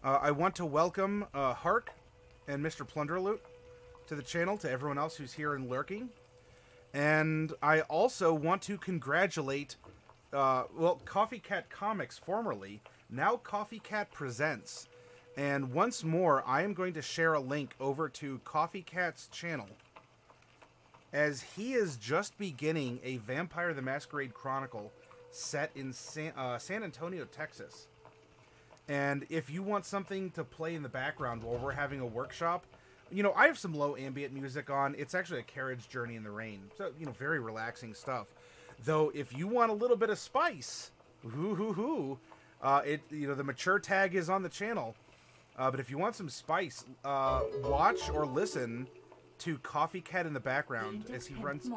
I want to welcome Hark and Mr. Plunderloot to the channel, to everyone else who's here and lurking. And I also want to congratulate, Coffee Cat Comics, formerly, now Coffee Cat Presents. And once more, I am going to share a link over to Coffee Cat's channel, as he is just beginning a Vampire the Masquerade Chronicle set in San Antonio, Texas. And if you want something to play in the background while we're having a workshop, you know, I have some low ambient music on. It's actually a carriage journey in the rain. So, you know, very relaxing stuff. Though, if you want a little bit of spice, the mature tag is on the channel. But if you want some spice, watch or listen to Coffee Cat in the background as he runs...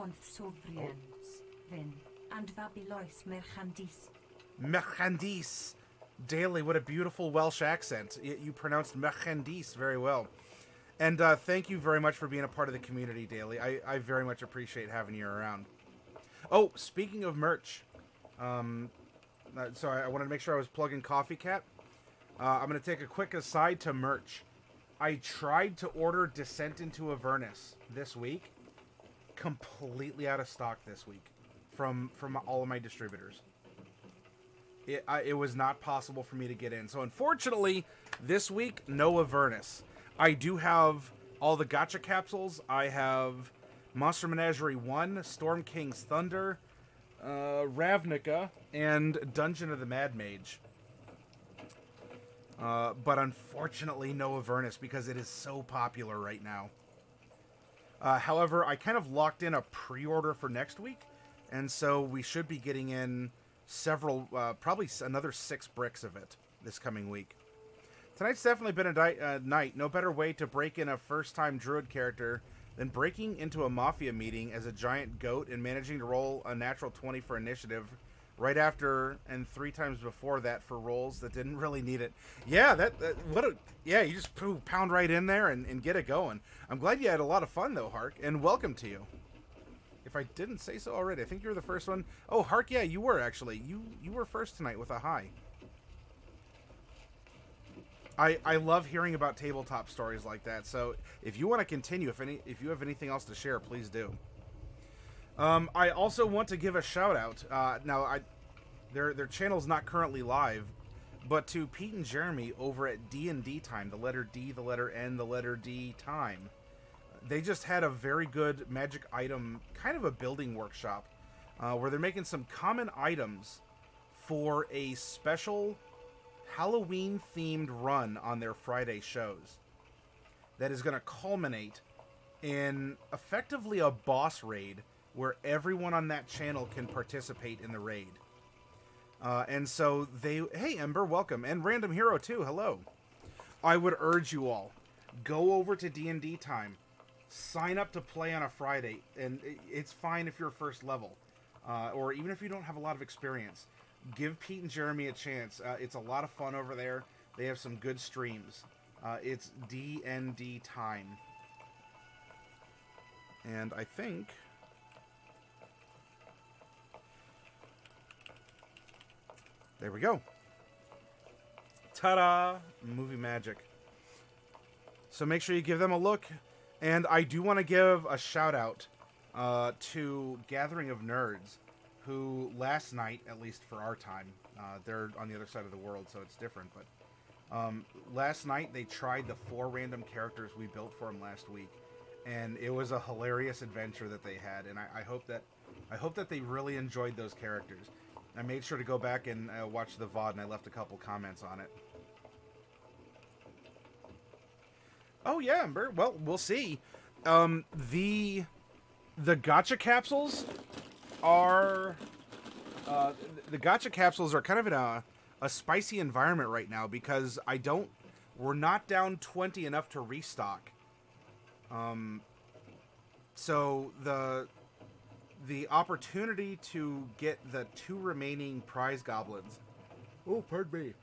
Merchandise. Daily, what a beautiful Welsh accent. You pronounced merchandise very well. And thank you very much for being a part of the community, Daily. I very much appreciate having you around. Oh, speaking of merch, so I wanted to make sure I was plugging Coffee Cat. I'm going to take a quick aside to merch. I tried to order Descent into Avernus this week. Completely out of stock this week from all of my distributors. It was not possible for me to get in. So unfortunately, this week, no Avernus. I do have all the gacha capsules. I have Monster Menagerie 1, Storm King's Thunder, Ravnica, and Dungeon of the Mad Mage. But unfortunately, no Avernus because it is so popular right now. However, I kind of locked in a pre-order for next week, and so we should be getting in several, probably another 6 bricks of it this coming week. Tonight's definitely been a night. No better way to break in a first-time druid character than breaking into a mafia meeting as a giant goat and managing to roll a natural 20 for initiative right after and 3 times before that for rolls that didn't really need it. Yeah, you just pound right in there and get it going. I'm glad you had a lot of fun though, Hark, and welcome to you. If I didn't say so already, I think you were the first one. Oh, Hark, yeah, you were actually. You were first tonight with a hi. I love hearing about tabletop stories like that. So if you want to continue, if you have anything else to share, please do. I also want to give a shout out. Their channel's not currently live, but to Pete and Jeremy over at D&D Time, the letter D, the letter N, the letter D Time. They just had a very good magic item, kind of a building workshop, where they're making some common items for a special Halloween-themed run on their Friday shows that is going to culminate in effectively a boss raid where everyone on that channel can participate in the raid. And so hey Ember, welcome, and Random Hero too, hello. I would urge you all, go over to D&D Time, sign up to play on a Friday, and it's fine if you're first level, or even if you don't have a lot of experience. Give Pete and Jeremy a chance. It's a lot of fun over there. They have some good streams. It's D&D Time. And I think... there we go. Ta-da! Movie magic. So make sure you give them a look. And I do want to give a shout-out to Gathering of Nerds, who last night, at least for our time, they're on the other side of the world, so it's different, but last night they tried the 4 random characters we built for them last week, and it was a hilarious adventure that they had, and I hope that they really enjoyed those characters. I made sure to go back and watch the VOD, and I left a couple comments on it. Oh yeah, Amber. Well, we'll see. The gacha capsules are kind of in a spicy environment right now because we're not down 20 enough to restock. So the opportunity to get the 2 remaining prize goblins, oh pardon me,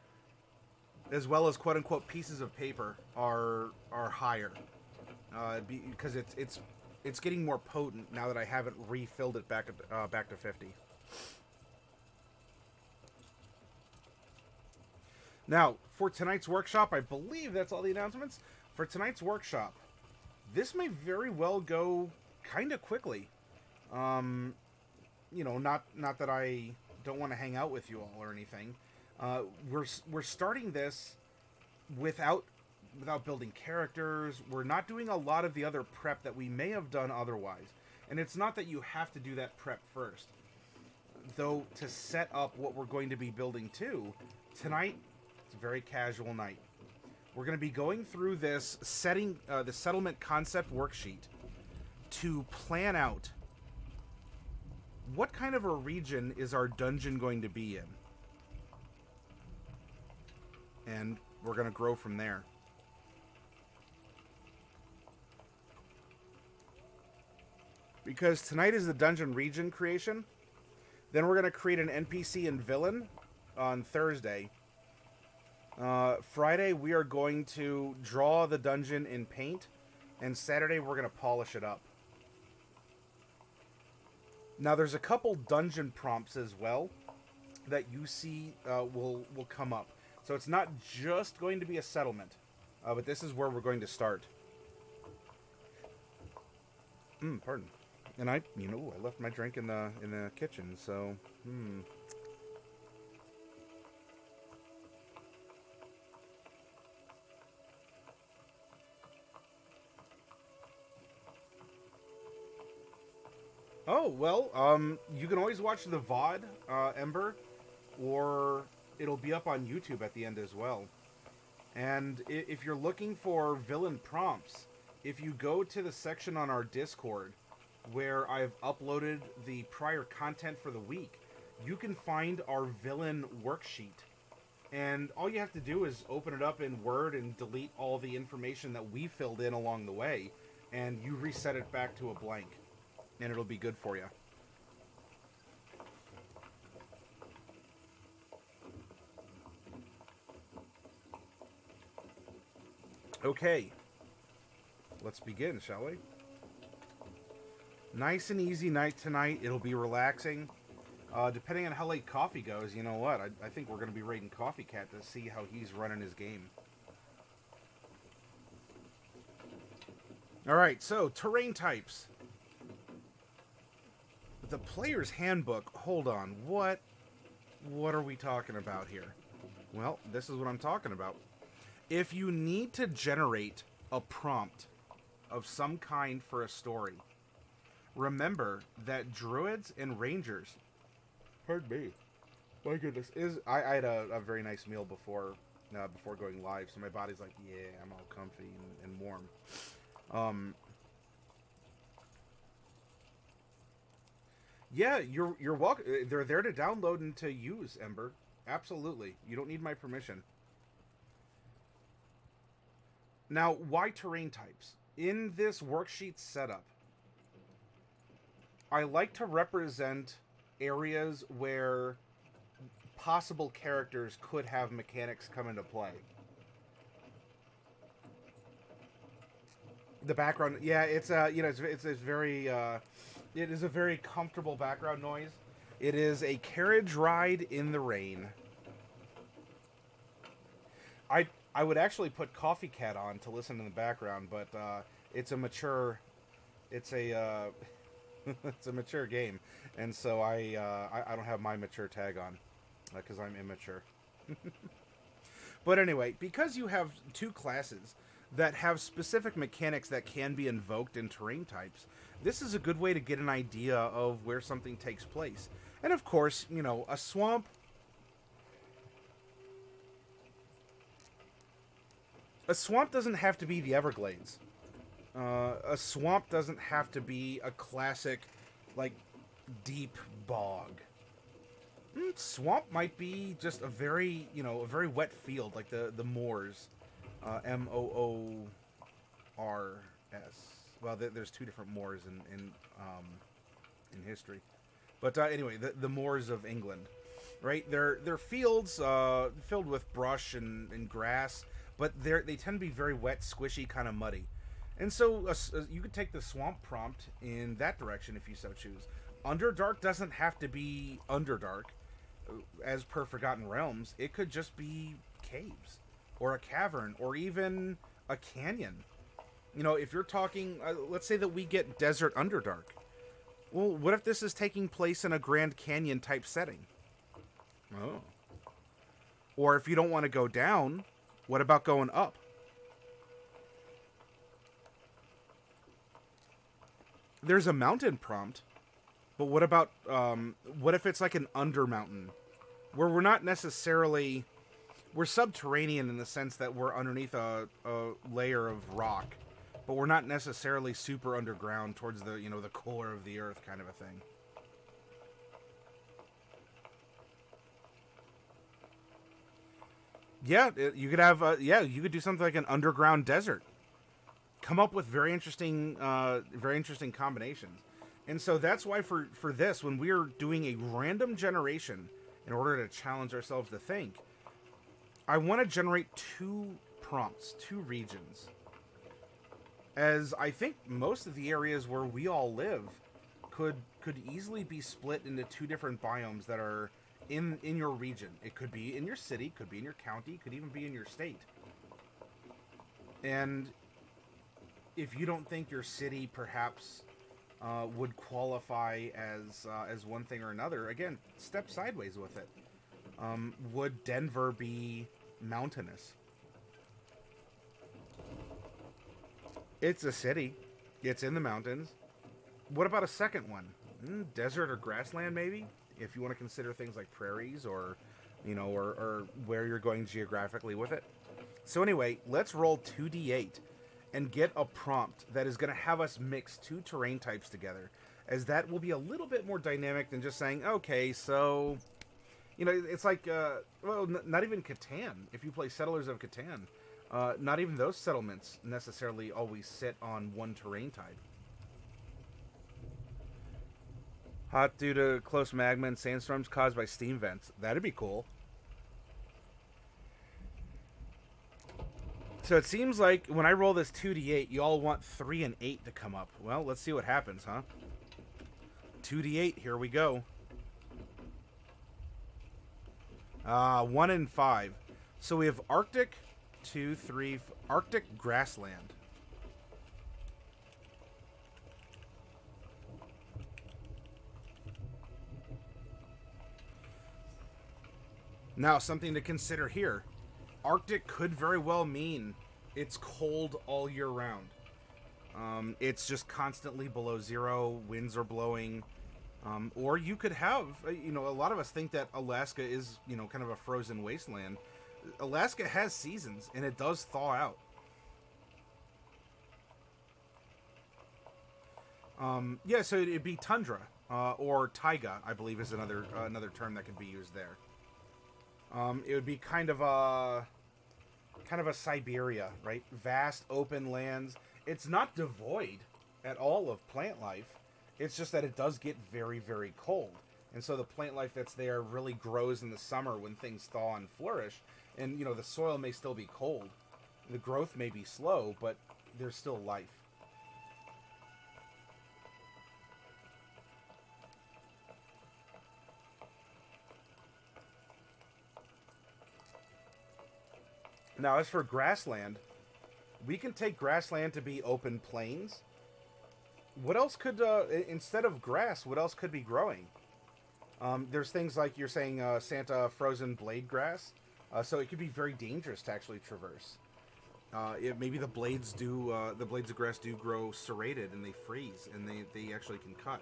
as well as quote unquote pieces of paper are higher, because it's getting more potent now that I haven't refilled it back to 50. Now, for tonight's workshop, I believe that's all the announcements. For tonight's workshop, this may very well go kind of quickly. You know, not that I don't want to hang out with you all or anything. We're starting this without building characters. We're not doing a lot of the other prep that we may have done otherwise. And it's not that you have to do that prep first. Though, to set up what we're going to be building too, tonight, it's a very casual night. We're going to be going through this the settlement concept worksheet to plan out what kind of a region is our dungeon going to be in. And we're going to grow from there. Because tonight is the dungeon region creation. Then we're going to create an NPC and villain on Thursday. Friday, we are going to draw the dungeon in paint. And Saturday, we're going to polish it up. Now, there's a couple dungeon prompts as well that you see will come up. So it's not just going to be a settlement. But this is where we're going to start. Pardon. And I left my drink in the kitchen, so Oh, well, you can always watch the VOD, Ember, or it'll be up on YouTube at the end as well. And if you're looking for villain prompts, if you go to the section on our Discord where I've uploaded the prior content for the week, you can find our villain worksheet. And all you have to do is open it up in Word and delete all the information that we filled in along the way, and you reset it back to a blank. And it'll be good for you. Okay. Let's begin, shall we? Nice and easy night tonight. It'll be relaxing. Depending on how late coffee goes, you know what? I think we're going to be raiding Coffee Cat to see how he's running his game. Alright, so terrain types. The player's handbook. Hold on. What are we talking about here? Well, this is what I'm talking about. If you need to generate a prompt of some kind for a story, remember that druids and rangers, pardon me, my goodness, I had a very nice meal before going live, so my body's like, yeah, I'm all comfy and warm. Yeah, you're welcome. They're there to download and to use, Ember. Absolutely. You don't need my permission. Now, why terrain types? In this worksheet setup, I like to represent areas where possible characters could have mechanics come into play. The background, yeah, it's very it is a very comfortable background noise. It is a carriage ride in the rain. I would actually put Coffee Cat on to listen in the background, but it's a mature it's a mature game, and so I don't have my mature tag on because I'm immature. But anyway, because you have two classes that have specific mechanics that can be invoked in terrain types, this is a good way to get an idea of where something takes place. And of course, you know, a swamp. A swamp doesn't have to be the Everglades. A swamp doesn't have to be a classic, like, deep bog. Swamp might be just a very wet field, like the moors. Moors. Well, there's two different moors in history, but anyway, the moors of England, right? They're fields filled with brush and grass, but they tend to be very wet, squishy, kind of muddy, and so you could take the swamp prompt in that direction if you so choose. Underdark doesn't have to be Underdark, as per Forgotten Realms. It could just be caves or a cavern or even a canyon. You know, if you're talking, let's say that we get Desert Underdark. Well, what if this is taking place in a Grand Canyon type setting? Oh. Or if you don't want to go down, what about going up? There's a mountain prompt, but what about, what if it's like an under mountain? Where we're not necessarily, we're subterranean in the sense that we're underneath a layer of rock, but we're not necessarily super underground towards the, you know, the core of the earth kind of a thing. Yeah, you could have, yeah, you could do something like an underground desert. Come up with very interesting combinations. And so that's why for this, when we're doing a random generation in order to challenge ourselves to think, I want to generate 2 prompts, 2 regions. As I think most of the areas where we all live could easily be split into 2 different biomes that are in your region. It could be in your city, could be in your county, could even be in your state. And if you don't think your city perhaps would qualify as one thing or another, again, step sideways with it. Would Denver be mountainous? It's a city. It's in the mountains. What about a second one? Desert or grassland, maybe? If you want to consider things like prairies or, you know, or where you're going geographically with it. So anyway, let's roll 2d8 and get a prompt that is going to have us mix 2 terrain types together, as that will be a little bit more dynamic than just saying, okay, so, you know, it's like, well, not even Catan. If you play Settlers of Catan, not even those settlements necessarily always sit on one terrain type. Hot due to close magma and sandstorms caused by steam vents. That'd be cool. So it seems like when I roll this 2d8, you all want 3 and 8 to come up. Well, let's see what happens, huh? 2d8, here we go. 1 and 5. So we have Arctic, 2, 3, Arctic grassland. Now, something to consider here. Arctic could very well mean it's cold all year round. It's just constantly below 0, winds are blowing. Or you could have, you know, a lot of us think that Alaska is, you know, kind of a frozen wasteland. Alaska has seasons, and it does thaw out. Yeah, so it'd be tundra, or taiga, I believe is another term that could be used there. It would be kind of a Siberia, right? Vast open lands. It's not devoid at all of plant life. It's just that it does get very, very cold. And so the plant life that's there really grows in the summer when things thaw and flourish. And, you know, the soil may still be cold. The growth may be slow, but there's still life. Now, as for grassland, we can take grassland to be open plains. What else could, instead of grass, what else could be growing? There's things like you're saying Santa frozen blade grass. So it could be very dangerous to actually traverse. Maybe the blades of grass do grow serrated and they freeze and they actually can cut.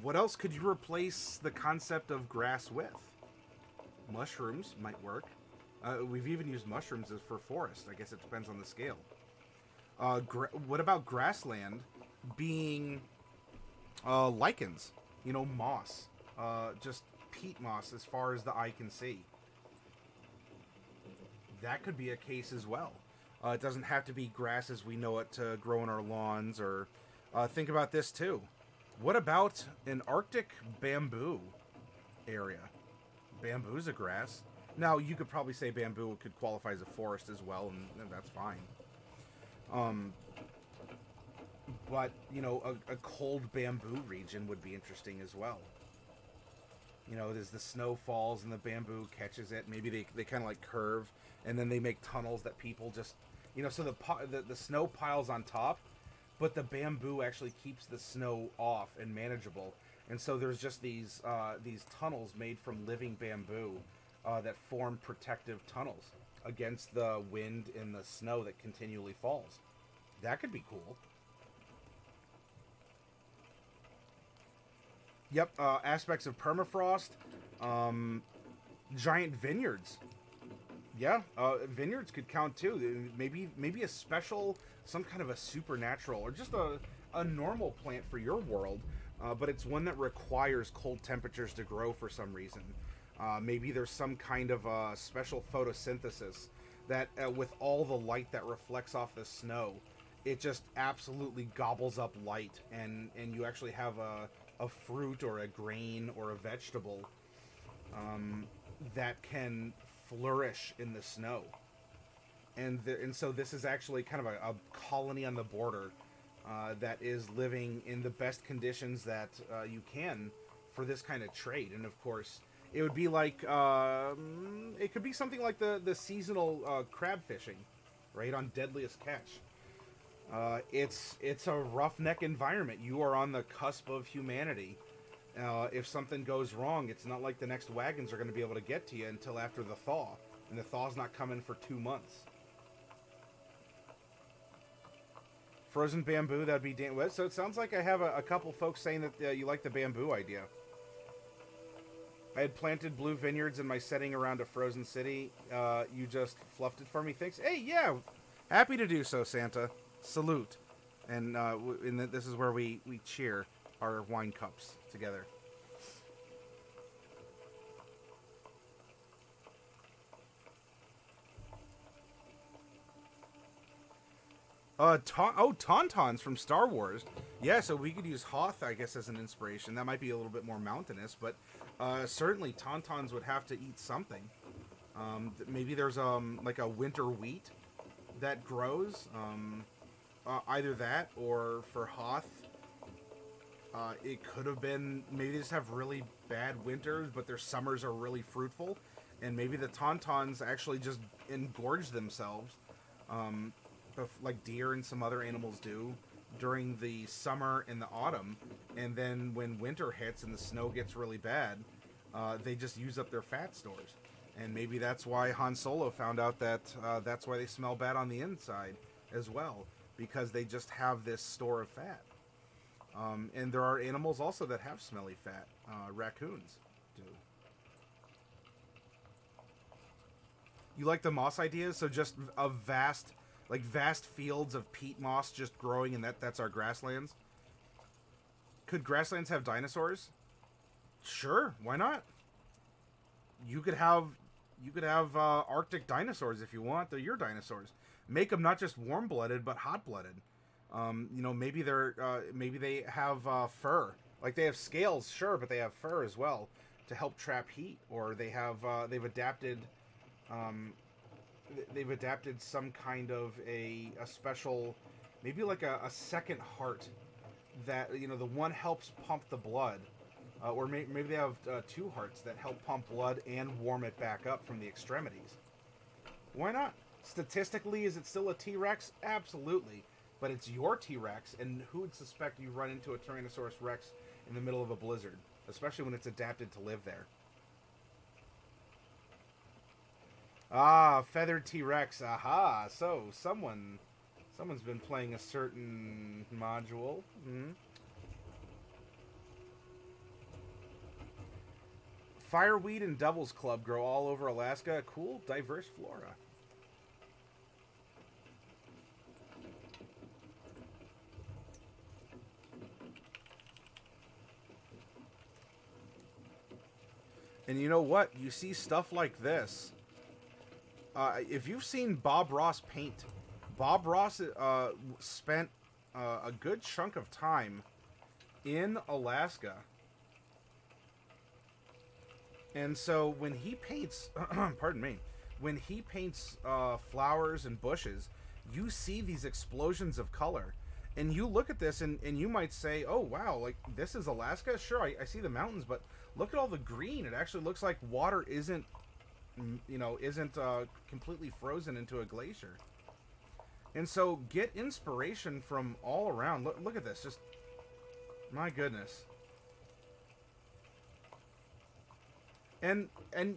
What else could you replace the concept of grass with? Mushrooms might work. We've even used mushrooms as for forest. I guess it depends on the scale. What about grassland being lichens? You know, moss. Just peat moss as far as the eye can see. That could be a case as well. It doesn't have to be grass as we know it to grow in our lawns. Or think about this too. What about an Arctic bamboo area? Bamboo's a grass. Now, you could probably say bamboo could qualify as a forest as well, and that's fine. But, you know, a cold bamboo region would be interesting as well. You know, as the snow falls and the bamboo catches it, maybe they kind of like curve, and then they make tunnels that people just, you know, so the snow piles on top, but the bamboo actually keeps the snow off and manageable. And so there's just these tunnels made from living bamboo that form protective tunnels against the wind and the snow that continually falls. That could be cool. Yep, aspects of permafrost, giant vineyards. Yeah, vineyards could count too. Maybe a special, some kind of a supernatural, or just a normal plant for your world, but it's one that requires cold temperatures to grow for some reason. Maybe there's some kind of special photosynthesis that, with all the light that reflects off the snow, it just absolutely gobbles up light, and you actually have a fruit or a grain or a vegetable that can flourish in the snow. And so this is actually kind of a colony on the border that is living in the best conditions that you can for this kind of trade. And of course, it would be like, it could be something like the seasonal crab fishing, right, on Deadliest Catch. It's a roughneck environment. You are on the cusp of humanity. If something goes wrong, it's not like the next wagons are going to be able to get to you until after the thaw. And the thaw's not coming for 2 months. Frozen bamboo, that'd be so it sounds like I have a couple folks saying that you like the bamboo idea. I had planted blue vineyards in my setting around a frozen city. You just fluffed it for me. Thanks. Hey, yeah. Happy to do so, Santa. Salute. And this is where we cheer our wine cups together. Tauntauns from Star Wars. Yeah, so we could use Hoth, I guess, as an inspiration. That might be a little bit more mountainous, but certainly Tauntauns would have to eat something. Maybe there's like a winter wheat that grows. Either that, or for Hoth, it could have been, maybe they just have really bad winters, but their summers are really fruitful, and maybe the Tauntauns actually just engorge themselves, like deer and some other animals do, during the summer and the autumn, and then when winter hits and the snow gets really bad, they just use up their fat stores. And maybe that's why Han Solo found out that that's why they smell bad on the inside as well, because they just have this store of fat. And there are animals also that have smelly fat. Raccoons do. You like the moss ideas? So just a vast fields of peat moss just growing, and that's our grasslands. Could grasslands have dinosaurs? Sure, why not? You could have Arctic dinosaurs if you want. They're your dinosaurs. Make them not just warm-blooded, but hot-blooded. Maybe they have fur. Like, they have scales, sure, but they have fur as well to help trap heat. Or they have they've adapted some kind of a special, maybe like a second heart that, the one helps pump the blood. Or maybe they have 2 hearts that help pump blood and warm it back up from the extremities. Why not? Statistically, is it still a T-Rex? Absolutely. But it's your T-Rex, and who would suspect you run into a Tyrannosaurus Rex in the middle of a blizzard? Especially when it's adapted to live there. Ah, feathered T-Rex. Aha. So, someone's been playing a certain module. Mm-hmm. Fireweed and Devil's Club grow all over Alaska. Cool, diverse flora. And you know what? You see stuff like this. If you've seen Bob Ross paint, Bob Ross spent a good chunk of time in Alaska. And so when he paints, pardon me, when he paints flowers and bushes, you see these explosions of color. And you look at this and you might say, oh, wow, like, this is Alaska? Sure, I see the mountains, but look at all the green. It actually looks like water isn't, isn't completely frozen into a glacier. And so get inspiration from all around. Look at this. Just, my goodness. And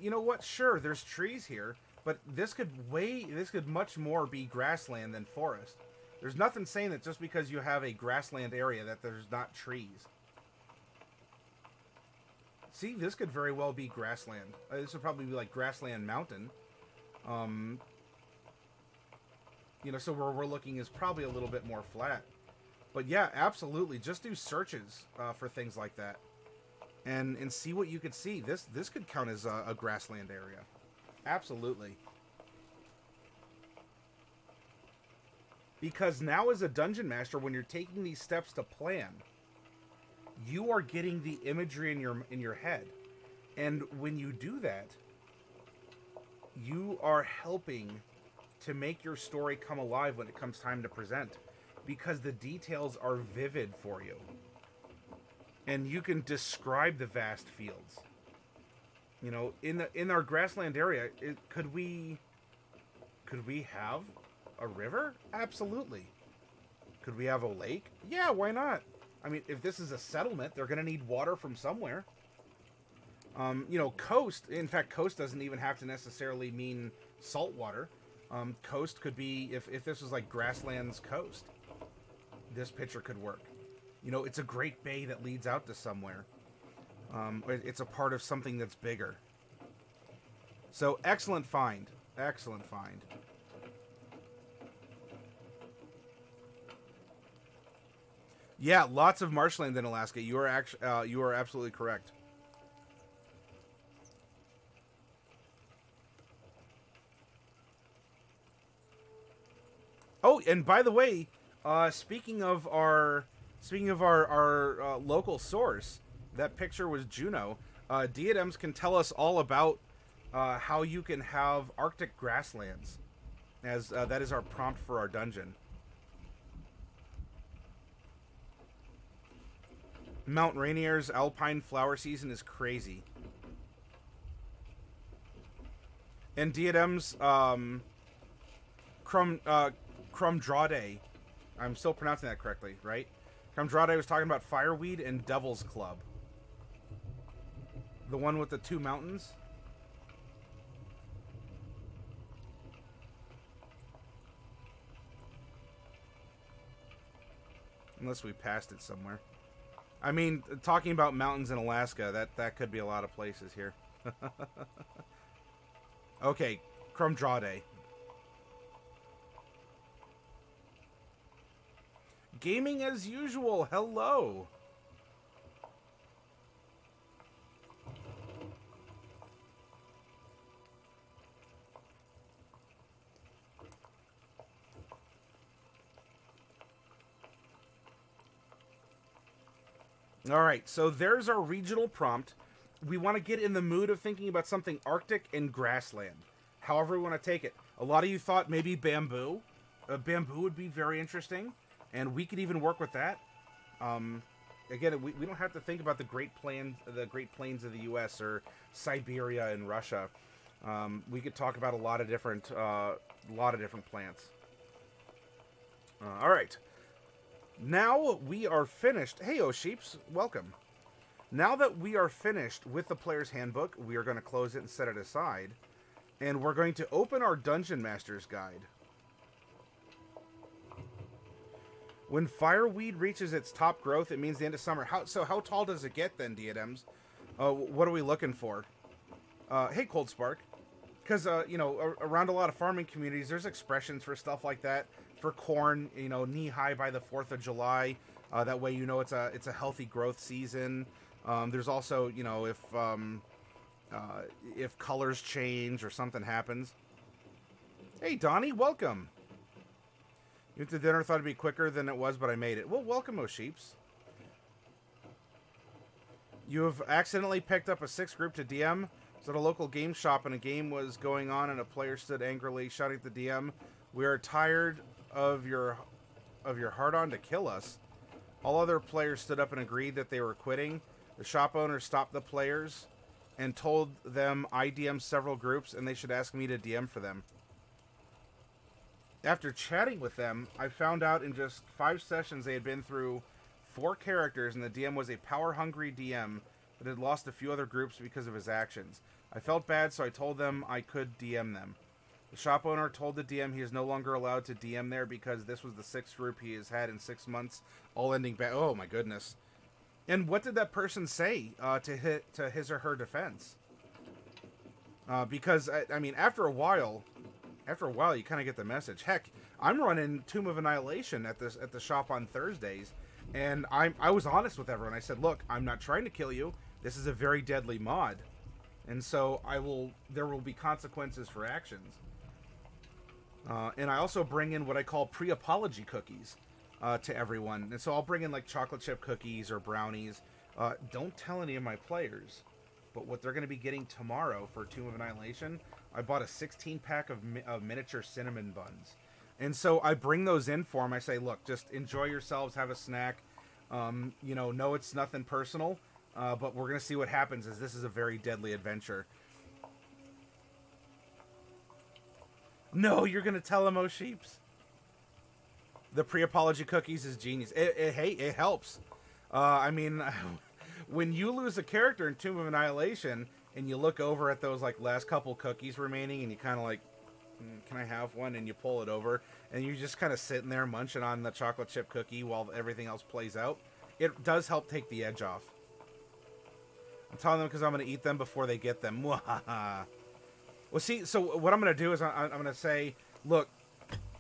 you know what? Sure, there's trees here, but this could much more be grassland than forest. There's nothing saying that just because you have a grassland area that there's not trees. See, this could very well be grassland. This would probably be like Grassland Mountain. So where we're looking is probably a little bit more flat. But yeah, absolutely. Just do searches for things like that. And see what you could see. This could count as a grassland area. Absolutely. Because now as a dungeon master, when you're taking these steps to plan, you are getting the imagery in your head. And when you do that, you are helping to make your story come alive when it comes time to present. Because the details are vivid for you. And you can describe the vast fields. In our grassland area, could we have a river? Absolutely. Could we have a lake? Yeah, why not? I mean, if this is a settlement, they're going to need water from somewhere. Coast. In fact, coast doesn't even have to necessarily mean salt water. Coast could be, if this was like Grasslands coast, this picture could work. It's a great bay that leads out to somewhere. It's a part of something that's bigger. So, excellent find. Excellent find. Yeah, lots of marshland in Alaska. You are absolutely correct. Oh, and by the way, speaking of our local source, that picture was Juno. Diadems can tell us all about how you can have Arctic grasslands, as that is our prompt for our dungeon. Mount Rainier's alpine flower season is crazy. And Diadems, Crumdrade, I'm still pronouncing that correctly, right? Crumdrade was talking about Fireweed and Devil's Club. The one with the two mountains. Unless we passed it somewhere. I mean, talking about mountains in Alaska, that could be a lot of places here. Okay, Crumdrade. Gaming as usual, hello! Alright, so there's our regional prompt. We want to get in the mood of thinking about something Arctic and grassland. However we want to take it. A lot of you thought maybe bamboo. Bamboo would be very interesting. And we could even work with that. Again, we don't have to think about the Great Plains of the U.S. or Siberia and Russia. We could talk about a lot of different plants. All right. Now we are finished. Hey, O'Sheeps, welcome. Now that we are finished with the player's handbook, we are going to close it and set it aside. And we're going to open our Dungeon Master's Guide. When fireweed reaches its top growth, it means the end of summer. How tall does it get then, Diadems? What are we looking for? Hey, Cold Spark. Because, around a lot of farming communities, there's expressions for stuff like that. For corn, knee-high by the 4th of July. That way it's a healthy growth season. There's also, if colors change or something happens. Hey, Donnie, welcome. You went to dinner, thought it'd be quicker than it was, but I made it. Well, welcome, O'Sheeps. You have accidentally picked up a 6 group to DM. Was at a local game shop and a game was going on and a player stood angrily shouting at the DM, "We are tired of your hard-on to kill us." All other players stood up and agreed that they were quitting. The shop owner stopped the players and told them I DM several groups and they should ask me to DM for them. After chatting with them, I found out in just 5 sessions they had been through 4 characters, and the DM was a power-hungry DM that had lost a few other groups because of his actions. I felt bad, so I told them I could DM them. The shop owner told the DM he is no longer allowed to DM there because this was the 6th group he has had in 6 months, all ending bad. Oh my goodness. And what did that person say to his or her defense? Because, I mean, after a while, you kind of get the message. Heck, I'm running Tomb of Annihilation at the shop on Thursdays, and I was honest with everyone. I said, look, I'm not trying to kill you. This is a very deadly mod. And so there will be consequences for actions. And I also bring in what I call pre-apology cookies to everyone. And so I'll bring in like chocolate chip cookies or brownies. Don't tell any of my players, but what they're going to be getting tomorrow for Tomb of Annihilation, I bought a 16-pack of miniature cinnamon buns. And so I bring those in for them. I say, look, just enjoy yourselves, have a snack. No, it's nothing personal, but we're going to see what happens, as this is a very deadly adventure. No, you're going to tell them, oh sheeps. The pre-apology cookies is genius. Hey, it helps. I mean, when you lose a character in Tomb of Annihilation, and you look over at those like last couple cookies remaining, and you kind of like, can I have one? And you pull it over, and you're just kind of sitting there munching on the chocolate chip cookie while everything else plays out. It does help take the edge off. I'm telling them because I'm going to eat them before they get them. Well, see, so what I'm going to do is I'm going to say, look,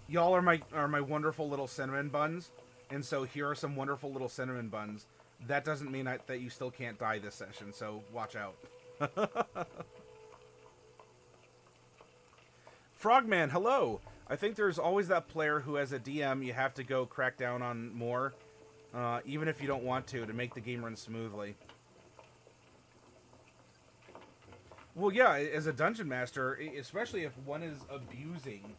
y'all are my wonderful little cinnamon buns, and so here are some wonderful little cinnamon buns. That doesn't mean that you still can't die this session, so watch out. Frogman, hello. I think there's always that player who, as a DM, you have to go crack down on more, even if you don't want to make the game run smoothly. Well, yeah, as a dungeon master, especially if one is abusing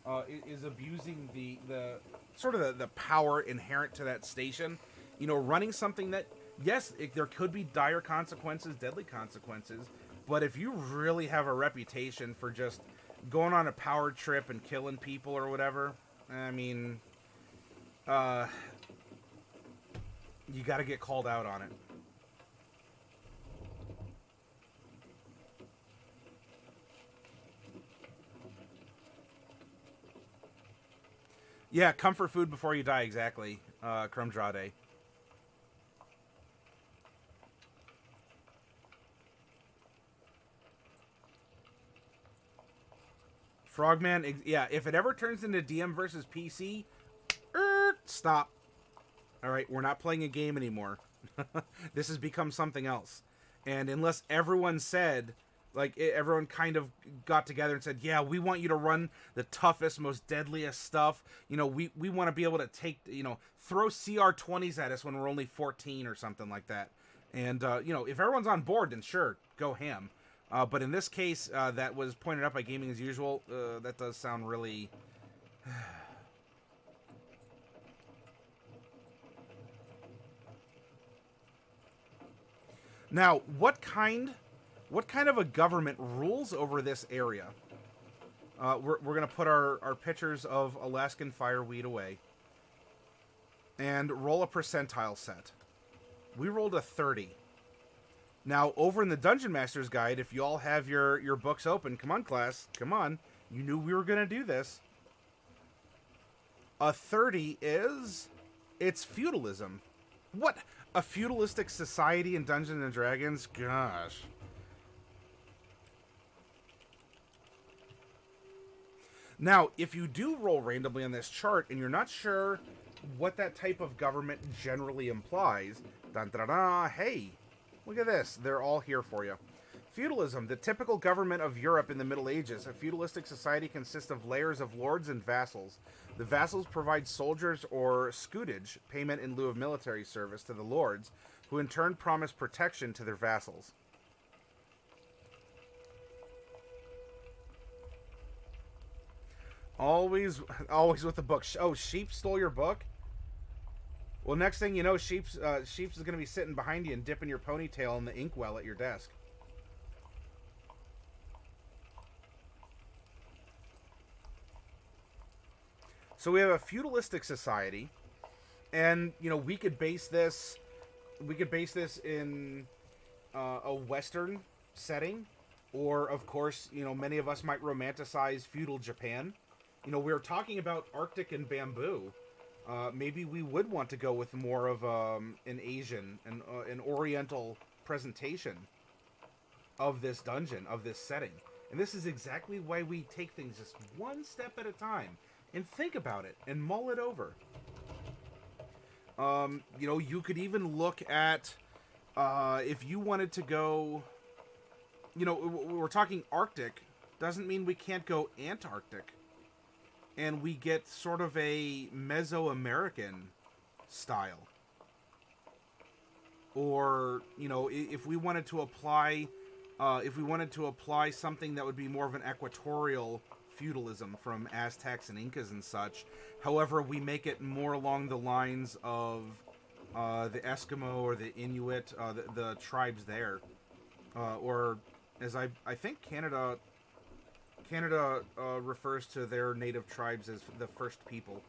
the sort of the power inherent to that station, running something that, yes, there could be dire consequences, deadly consequences, but if you really have a reputation for just going on a power trip and killing people or whatever, I mean, you got to get called out on it. Yeah, comfort food before you die, exactly, Crumdrade. Frogman, yeah, if it ever turns into DM versus PC, stop. Alright, we're not playing a game anymore. This has become something else. And unless everyone said, like, everyone kind of got together and said, yeah, we want you to run the toughest, most deadliest stuff. We want to be able to take, throw CR20s at us when we're only 14 or something like that. And, if everyone's on board, then sure, go ham. But in this case, that was pointed out by Gaming as Usual. That does sound really... Now, what kind of a government rules over this area? We're going to put our pictures of Alaskan fireweed away. And roll a percentile set. We rolled a 30. Now, over in the Dungeon Master's Guide, if you all have your books open, come on, class, come on. You knew we were going to do this. A 30 it's feudalism. What? A feudalistic society in Dungeons & Dragons? Gosh. Now, if you do roll randomly on this chart and you're not sure what that type of government generally implies, hey, look at this. They're all here for you. Feudalism, the typical government of Europe in the Middle Ages. A feudalistic society consists of layers of lords and vassals. The vassals provide soldiers or scutage, payment in lieu of military service, to the lords, who in turn promise protection to their vassals. Always with the book. Oh, sheep stole your book? Well, next thing you know, Sheeps is going to be sitting behind you and dipping your ponytail in the inkwell at your desk. So we have a feudalistic society, and we could base this in a Western setting, or of course, many of us might romanticize feudal Japan. We're talking about Arctic and bamboo. Maybe we would want to go with more of an Asian, an Oriental presentation of this dungeon, of this setting. And this is exactly why we take things just one step at a time and think about it and mull it over. You could even look at if you wanted to go. We're talking Arctic, doesn't mean we can't go Antarctic. And we get sort of a Mesoamerican style. Or, if we wanted to apply something that would be more of an equatorial feudalism from Aztecs and Incas and such, however, we make it more along the lines of the Eskimo or the Inuit, the tribes there. Or, as I think Canada refers to their native tribes as the first people.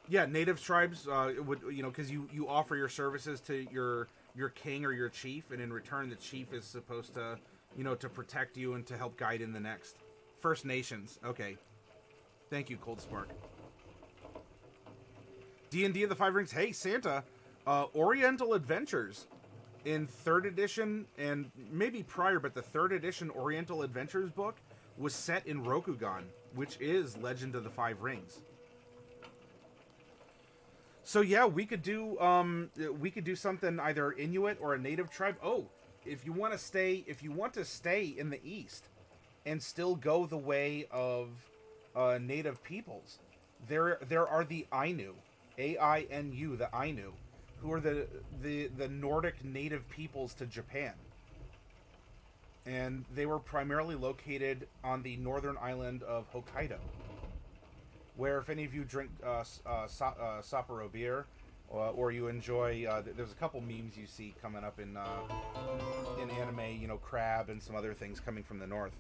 Native tribes would, because you offer your services to your king or your chief, and in return the chief is supposed to, to protect you and to help guide in the next. First Nations. Okay. Thank you, Cold Spark. D&D of the Five Rings. Hey, Santa. Oriental Adventures. In 3rd edition, and maybe prior, but the 3rd edition Oriental Adventures book was set in Rokugan, which is Legend of the Five Rings. So yeah, we could do something either Inuit or a native tribe. Oh, if you want to stay in the East and still go the way of native peoples, there are the Ainu, Ainu, the Ainu, who are the Nordic native peoples to Japan. And they were primarily located on the northern island of Hokkaido, where if any of you drink Sapporo beer, or you enjoy, there's a couple memes you see coming up in anime, crab and some other things coming from the north.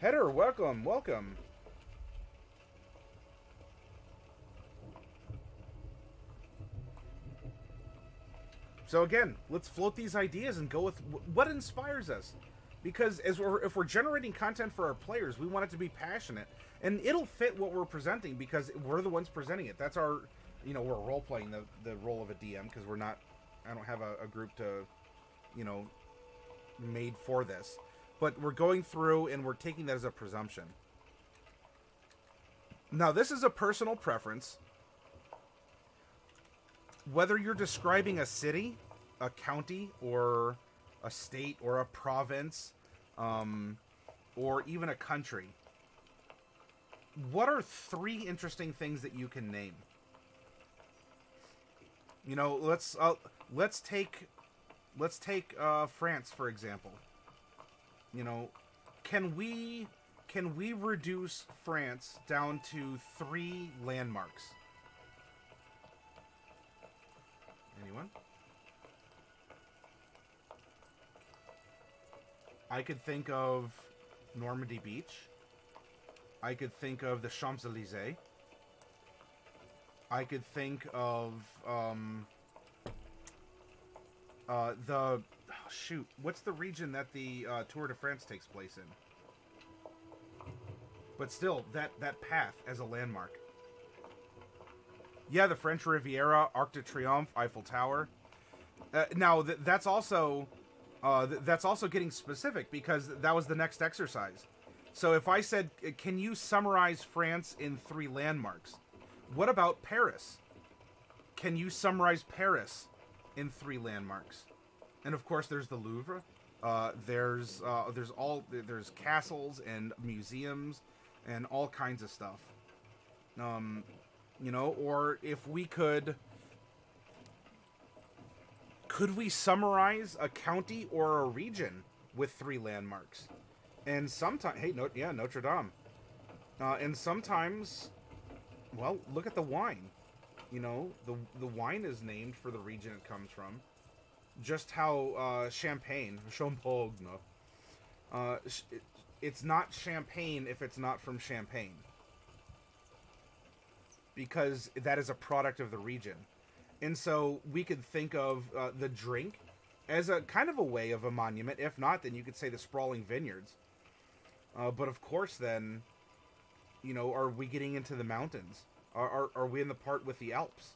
Header, welcome. So again, let's float these ideas and go with what inspires us. Because if we're generating content for our players, we want it to be passionate. And it'll fit what we're presenting because we're the ones presenting it. That's our, we're role-playing the role of a DM because I don't have a group to, made for this. But we're going through and we're taking that as a presumption. Now, this is a personal preference. Whether you're describing a city, a county, or a state, or a province, or even a country, what are 3 interesting things that you can name? Let's take France for example. Can we reduce France down to 3 landmarks? Anyone? I could think of Normandy Beach. I could think of the Champs-Élysées. I could think of what's the region that the Tour de France takes place in? But still, that path as a landmark. Yeah, the French Riviera, Arc de Triomphe, Eiffel Tower. Now, that's also getting specific because that was the next exercise. So if I said, can you summarize France in 3 landmarks? What about Paris? Can you summarize Paris in 3 landmarks? And of course, there's the Louvre. There's castles and museums and all kinds of stuff. Or if we could we summarize a county or a region with 3 landmarks? And sometimes, hey, Notre Dame. And sometimes, well, look at the wine. You know, the wine is named for the region it comes from. Just how Champagne, it's not champagne if it's not from Champagne. Because that is a product of the region. And so we could think of the drink as a kind of a way of a monument. If not, then you could say the sprawling vineyards. But of course then, you know, are we getting into the mountains? Are we in the part with the Alps?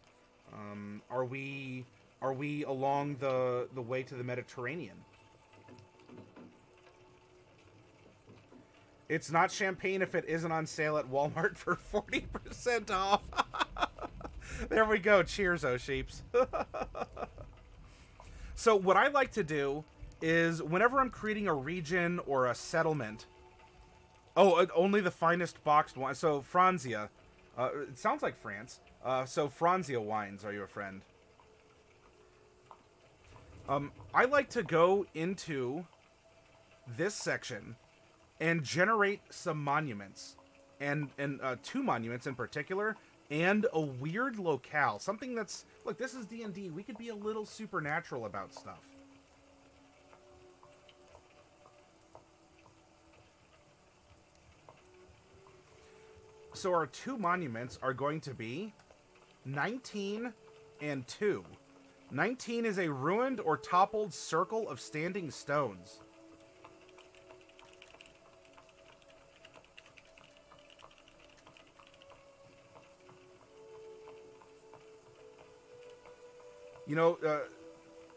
Are we along the way to the Mediterranean? It's not champagne if it isn't on sale at Walmart for 40% off. There we go. Cheers, oh sheeps. So what I like to do is whenever I'm creating a region or a settlement. Oh, only the finest boxed wine. So Franzia. It sounds like France. So Franzia wines, are you a friend? I like to go into this section and generate some monuments, and 2 monuments in particular, and a weird locale. Something that's, look, this is D&D. We could be a little supernatural about stuff. So our 2 monuments are going to be 19 and 2. 19 is a ruined or toppled circle of standing stones. You know,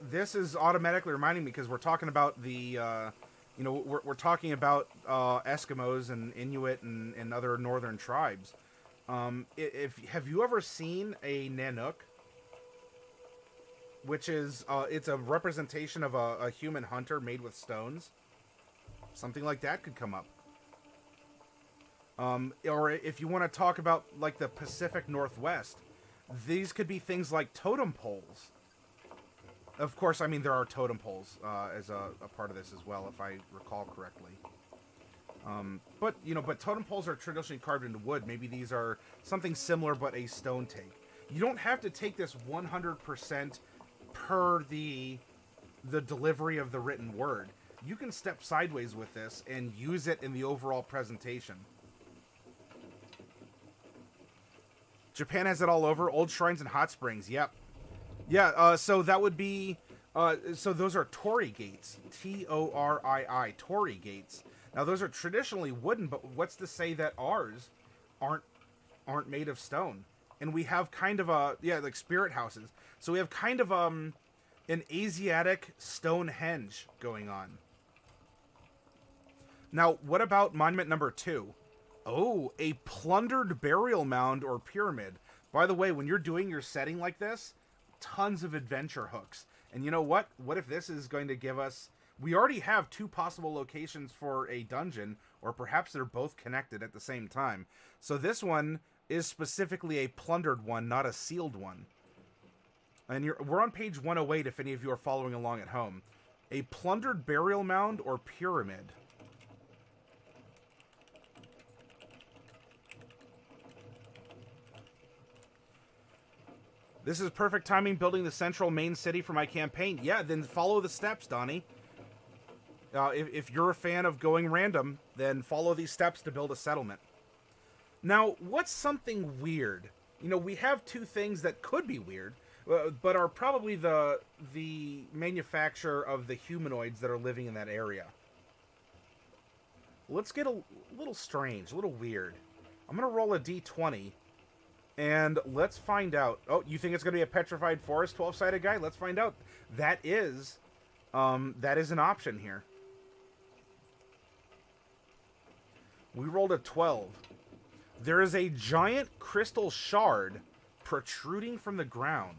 this is automatically reminding me because we're talking about the, you know, we're talking about Eskimos and Inuit and other northern tribes. Have you ever seen a Nanook? Which is, it's a representation of a human hunter made with stones. Something like that could come up. Or if you want to talk about, like, the Pacific Northwest, these could be things like totem poles. Of course, I mean, there are totem poles as a part of this as well, if I recall correctly. But, you know, but totem poles are traditionally carved into wood. Maybe these are something similar, but a stone take. You don't have to take this 100% per the delivery of the written word. You can step sideways with this and use it in the overall presentation. Japan has it all over. Old shrines and hot springs. Yep. Yeah, so that would be... so those are torii gates. T-O-R-I-I. Torii gates. Now, those are traditionally wooden, but what's to say that ours aren't made of stone? And we have kind of a... Yeah, like spirit houses. So we have kind of an Asiatic Stonehenge going on. Now, what about monument number 2? Oh, a plundered burial mound or pyramid. By the way, when you're doing your setting like this, tons of adventure hooks. And you know what? What if this is going to give us... We already have 2 possible locations for a dungeon, or perhaps they're both connected at the same time. So this one is specifically a plundered one, not a sealed one. And we're on page 108 if any of you are following along at home. A plundered burial mound or pyramid. This is perfect timing building the central main city for my campaign. Yeah, then follow the steps, Donnie. If you're a fan of going random, then follow these steps to build a settlement. Now, what's something weird? You know, we have 2 things that could be weird, but are probably the manufacture of the humanoids that are living in that area. Let's get a little strange, a little weird. I'm going to roll a d20. And let's find out. Oh, you think it's going to be a petrified forest 12-sided guy? Let's find out. That is an option here. We rolled a 12. There is a giant crystal shard protruding from the ground.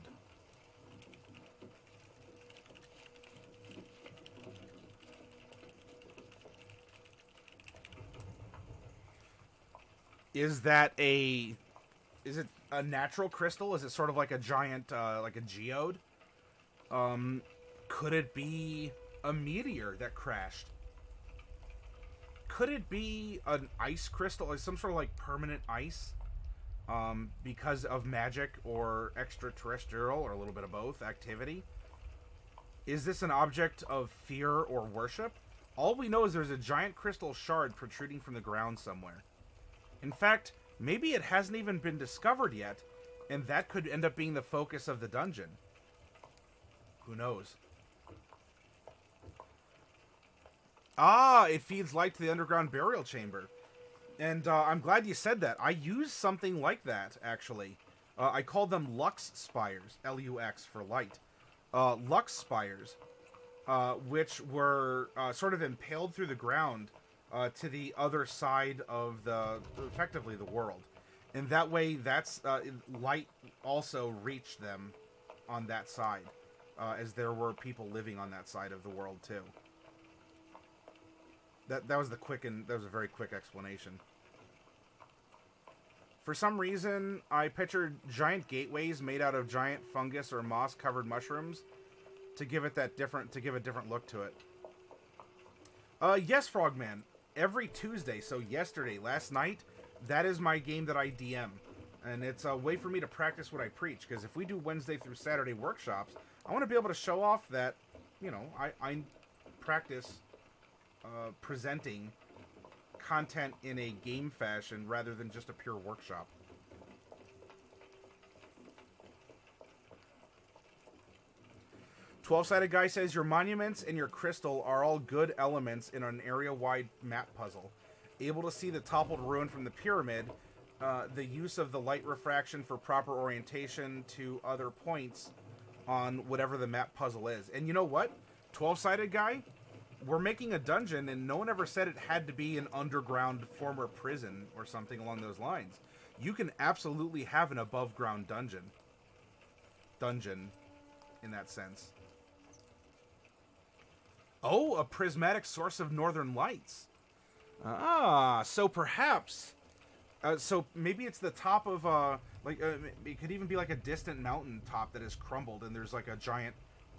Is it a natural crystal? Is it sort of like a giant, like a geode? Could it be a meteor that crashed? could it be an ice crystal, like some sort of like permanent ice, because of magic or extraterrestrial or a little bit of both activity? Is this an object of fear or worship? All we know is there's a giant crystal shard protruding from the ground somewhere. In fact, maybe it hasn't even been discovered yet, and that could end up being the focus of the dungeon. Who knows? Ah, it feeds light to the underground burial chamber. And I'm glad you said that. I used something like that, actually. I called them Lux Spires, L-U-X for light. Lux Spires, which were sort of impaled through the ground to the other side of effectively the world. And that way, light also reached them on that side, as there were people living on that side of the world too. That was that was a very quick explanation. For some reason, I pictured giant gateways made out of giant fungus or moss-covered mushrooms to give it a different look to it. Yes, Frogman. Every Tuesday, so yesterday, last night, that is my game that I DM. And it's a way for me to practice what I preach, because if we do Wednesday through Saturday workshops, I want to be able to show off that, you know, I practice presenting content in a game fashion rather than just a pure workshop. "12-sided guy says, your monuments and your crystal are all good elements in an area-wide map puzzle. Able to see the toppled ruin from the pyramid, the use of the light refraction for proper orientation to other points on whatever the map puzzle is." And you know what? 12-sided guy, we're making a dungeon, and no one ever said it had to be an underground former prison or something along those lines. You can absolutely have an above-ground dungeon in that sense. Oh, a prismatic source of northern lights. Ah, so perhaps... so maybe it's the top of, it could even be like a distant mountain top that has crumbled, and there's like a giant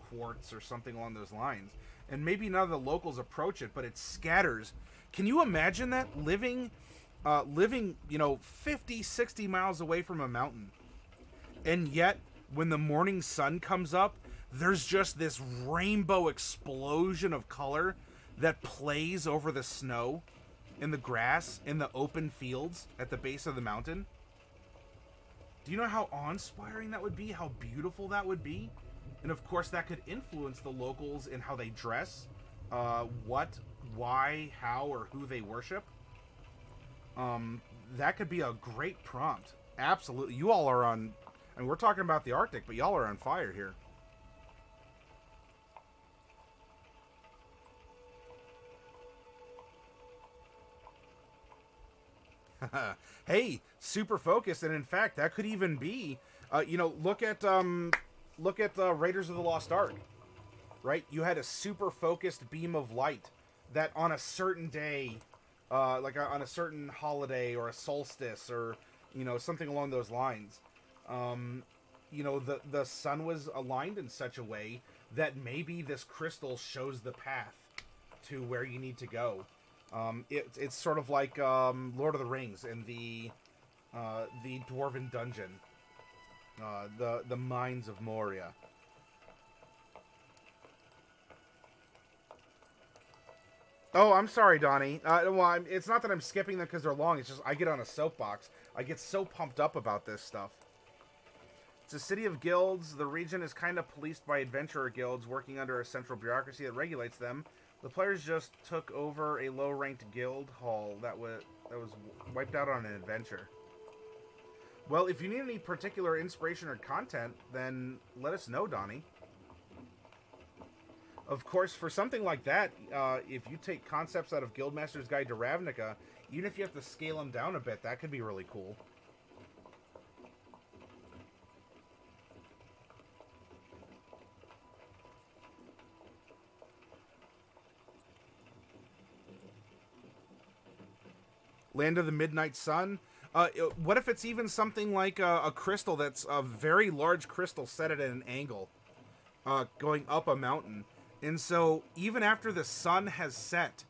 quartz or something along those lines. And maybe none of the locals approach it, but it scatters. Can you imagine that? Living, you know, 50, 60 miles away from a mountain. And yet, when the morning sun comes up, there's just this rainbow explosion of color that plays over the snow, in the grass, in the open fields at the base of the mountain. Do you know how awe-inspiring that would be? How beautiful that would be? And of course, that could influence the locals in how they dress, what, why, how, or who they worship. That could be a great prompt. Absolutely. You all are on... I mean, we're talking about the Arctic, but y'all are on fire here. Hey, super focused, and in fact, that could even be, you know, look at Raiders of the Lost Ark, right? You had a super focused beam of light that on a certain day, like on a certain holiday or a solstice or, you know, something along those lines, you know, the sun was aligned in such a way that maybe this crystal shows the path to where you need to go. It's sort of like Lord of the Rings and the Dwarven Dungeon, the Mines of Moria. Oh, I'm sorry, Donnie. Well, it's not that I'm skipping them because they're long. It's just I get on a soapbox. I get so pumped up about this stuff. It's a city of guilds. The region is kind of policed by adventurer guilds working under a central bureaucracy that regulates them. The players just took over a low-ranked guild hall that was wiped out on an adventure. Well, if you need any particular inspiration or content, then let us know, Donnie. Of course, for something like that, if you take concepts out of Guildmaster's Guide to Ravnica, even if you have to scale them down a bit, that could be really cool. Land of the Midnight Sun. What if it's even something like a crystal that's a very large crystal set at an angle, going up a mountain. And so even after the sun has set,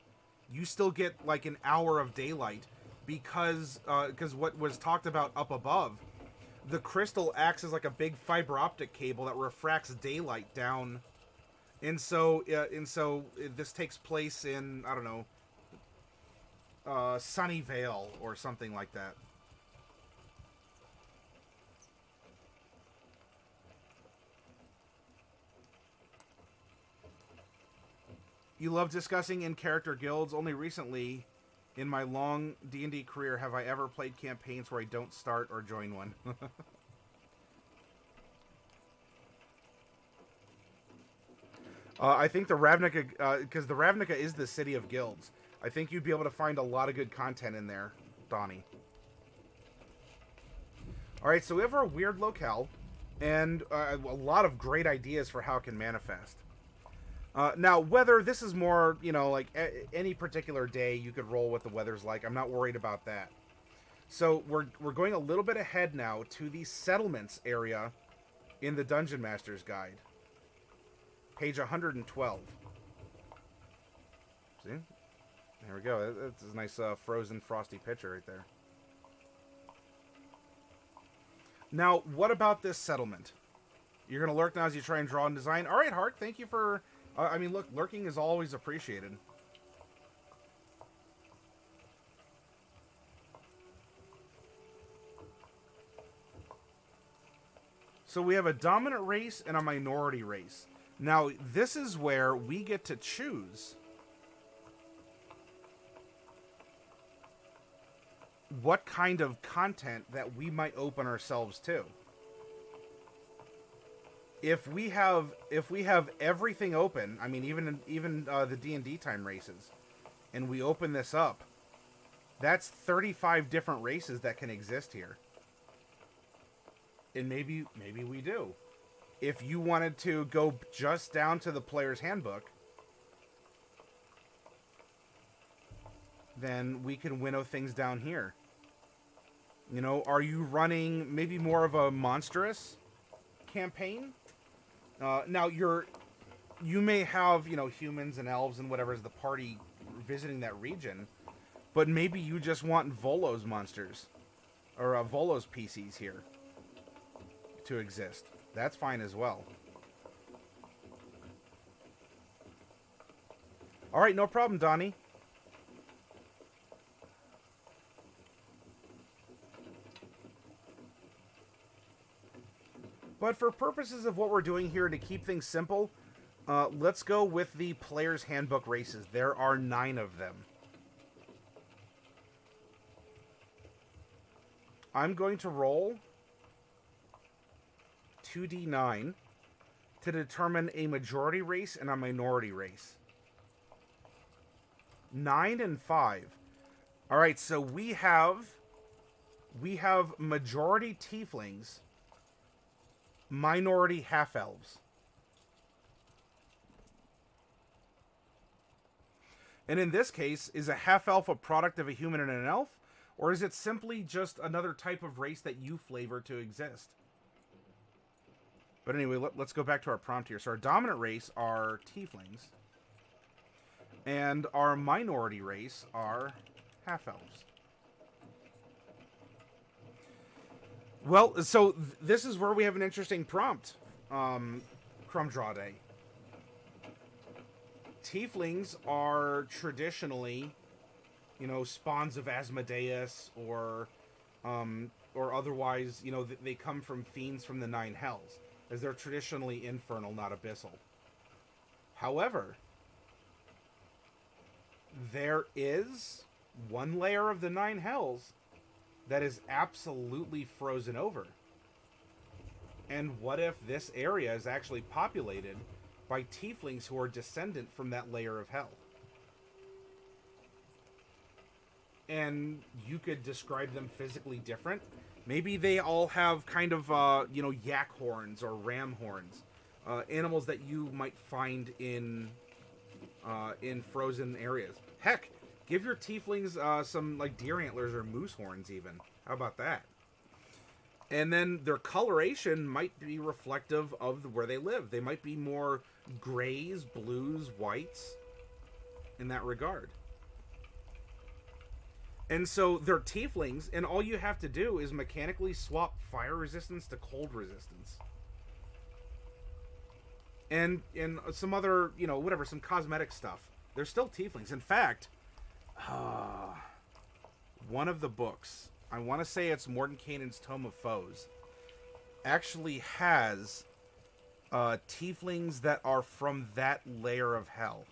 you still get like an hour of daylight because what was talked about up above, the crystal acts as like a big fiber optic cable that refracts daylight down, and so this takes place in, I don't know, Sunnyvale or something like that. You love discussing in-character guilds. Only recently, in my long D&D career, have I ever played campaigns where I don't start or join one. I think the Ravnica, because the Ravnica is the city of guilds. I think you'd be able to find a lot of good content in there, Donnie. Alright, so we have our weird locale, and a lot of great ideas for how it can manifest. Now, whether this is more, you know, like any particular day you could roll what the weather's like, I'm not worried about that. So we're going a little bit ahead now to the settlements area in the Dungeon Master's Guide. Page 112. See? There we go. That's a nice frozen frosty picture right there. Now, what about this settlement? You're going to lurk now as you try and draw and design. All right, Hart, thank you for... I mean, look, lurking is always appreciated. So we have a dominant race and a minority race. Now, this is where we get to choose what kind of content that we might open ourselves to. If we have everything open, I mean, even the D&D time races, and we open this up, that's 35 different races that can exist here. And maybe we do. If you wanted to go just down to the player's handbook, then we can winnow things down here. You know, are you running maybe more of a monstrous campaign? Now, you may have, you know, humans and elves and whatever as the party visiting that region, but maybe you just want Volo's monsters, or Volo's PCs here to exist. That's fine as well. Alright, no problem, Donnie. But for purposes of what we're doing here to keep things simple, let's go with the Player's Handbook races. There are 9 of them. I'm going to roll 2d9 to determine a majority race and a minority race. 9 and 5. Alright, so we have majority tieflings, minority half-elves. And in this case, is a half-elf a product of a human and an elf? Or is it simply just another type of race that you flavor to exist? But anyway, let's go back to our prompt here. So our dominant race are tieflings. And our minority race are half-elves. Well, so this is where we have an interesting prompt, Crumdrade. Tieflings are traditionally, you know, spawns of Asmodeus, or otherwise, you know, they come from fiends from the 9 hells, as they're traditionally infernal, not abyssal. However, there is one layer of the 9 hells that is absolutely frozen over. And what if this area is actually populated by tieflings who are descendant from that layer of hell? And you could describe them physically different. Maybe they all have kind of, you know, yak horns or ram horns. Animals that you might find in frozen areas. Heck, give your tieflings some, like, deer antlers or moose horns, even. How about that? And then their coloration might be reflective of where they live. They might be more grays, blues, whites, in that regard. And so they're tieflings, and all you have to do is mechanically swap fire resistance to cold resistance. And some other, you know, whatever, some cosmetic stuff. They're still tieflings. In fact, one of the books, I want to say it's Mordenkainen's Tome of Foes, actually has tieflings that are from that layer of hell.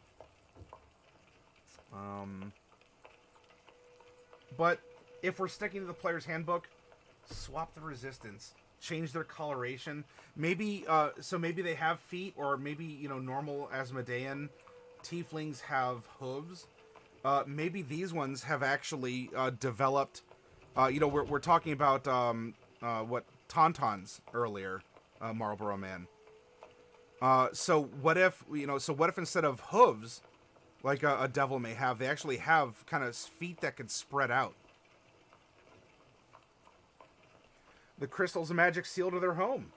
But if we're sticking to the player's handbook, swap the resistance, change their coloration. Maybe so maybe they have feet, or maybe, you know, normal Asmodean tieflings have hooves. Maybe these ones have actually developed. You know, we're talking about what tauntauns earlier, Marlboro Man. So what if, you know? So what if instead of hooves, like a devil may have, they actually have kind of feet that can spread out? The crystal's a magic seal to their home.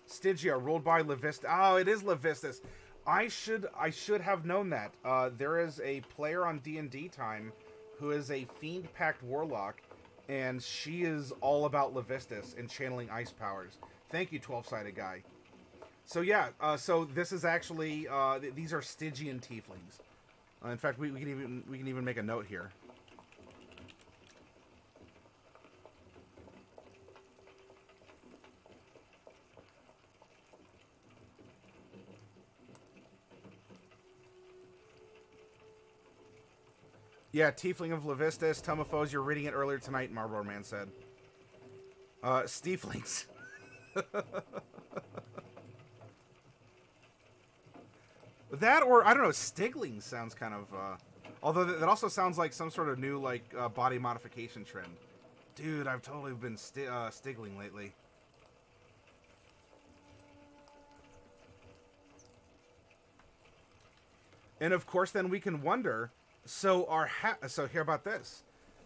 Stygia, ruled by Levistus. Oh, it is Levistus. I should have known that. There is a player on D&D Time who is a fiend-packed warlock, and she is all about Levistus and channeling ice powers. Thank you, 12-sided guy. So yeah, so this is actually these are Stygian tieflings. In fact, we can even make a note here. Yeah, Tiefling of Levistus, Tome of Foes, you're reading it earlier tonight, Marlboro Man said. Stieflings. That, or, I don't know, Stigling sounds kind of, although that also sounds like some sort of new, like, body modification trend. Dude, I've totally been Stigling lately. And of course, then we can wonder, so hear about this.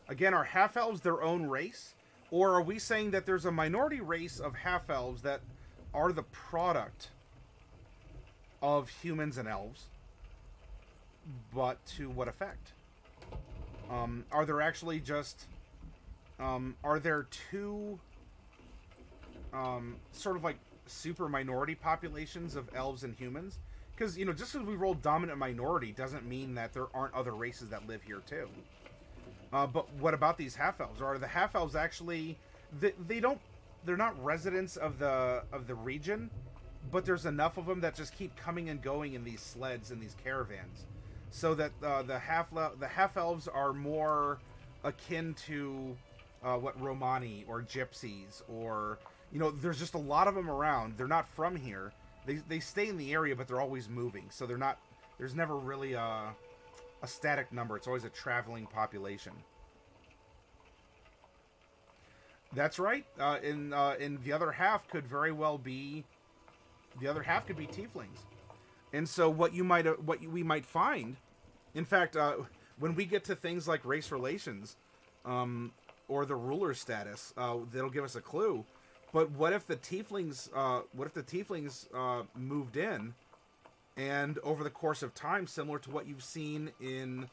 Again, are half-elves their own race? Or are we saying that there's a minority race of half-elves that are the product of humans and elves? But to what effect? Are there actually just... are there two... sort of like super minority populations of elves and humans? Because, you know, just because we roll dominant minority doesn't mean that there aren't other races that live here too. But what about these half-elves? Are the half-elves actually... They're not residents of the region, but there's enough of them that just keep coming and going in these sleds and these caravans. So that the half-elves are more akin to what Romani or gypsies, or, you know, there's just a lot of them around. They're not from here. They stay in the area, but they're always moving. So they're not. There's never really a static number. It's always a traveling population. That's right. In the other half could very well be. The other half could be tieflings. And so what we might find, in fact, when we get to things like race relations, or the ruler status, that'll give us a clue. But what if the tieflings? Moved in, and over the course of time, similar to what you've seen in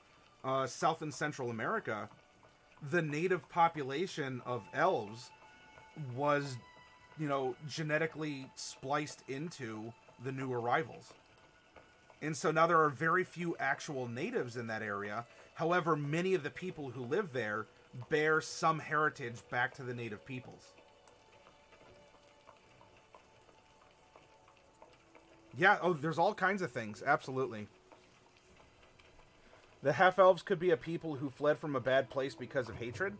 South and Central America, the native population of elves was, you know, genetically spliced into the new arrivals. And so now there are very few actual natives in that area. However, many of the people who live there bear some heritage back to the native peoples. Yeah, oh, there's all kinds of things. Absolutely. The half-elves could be a people who fled from a bad place because of hatred.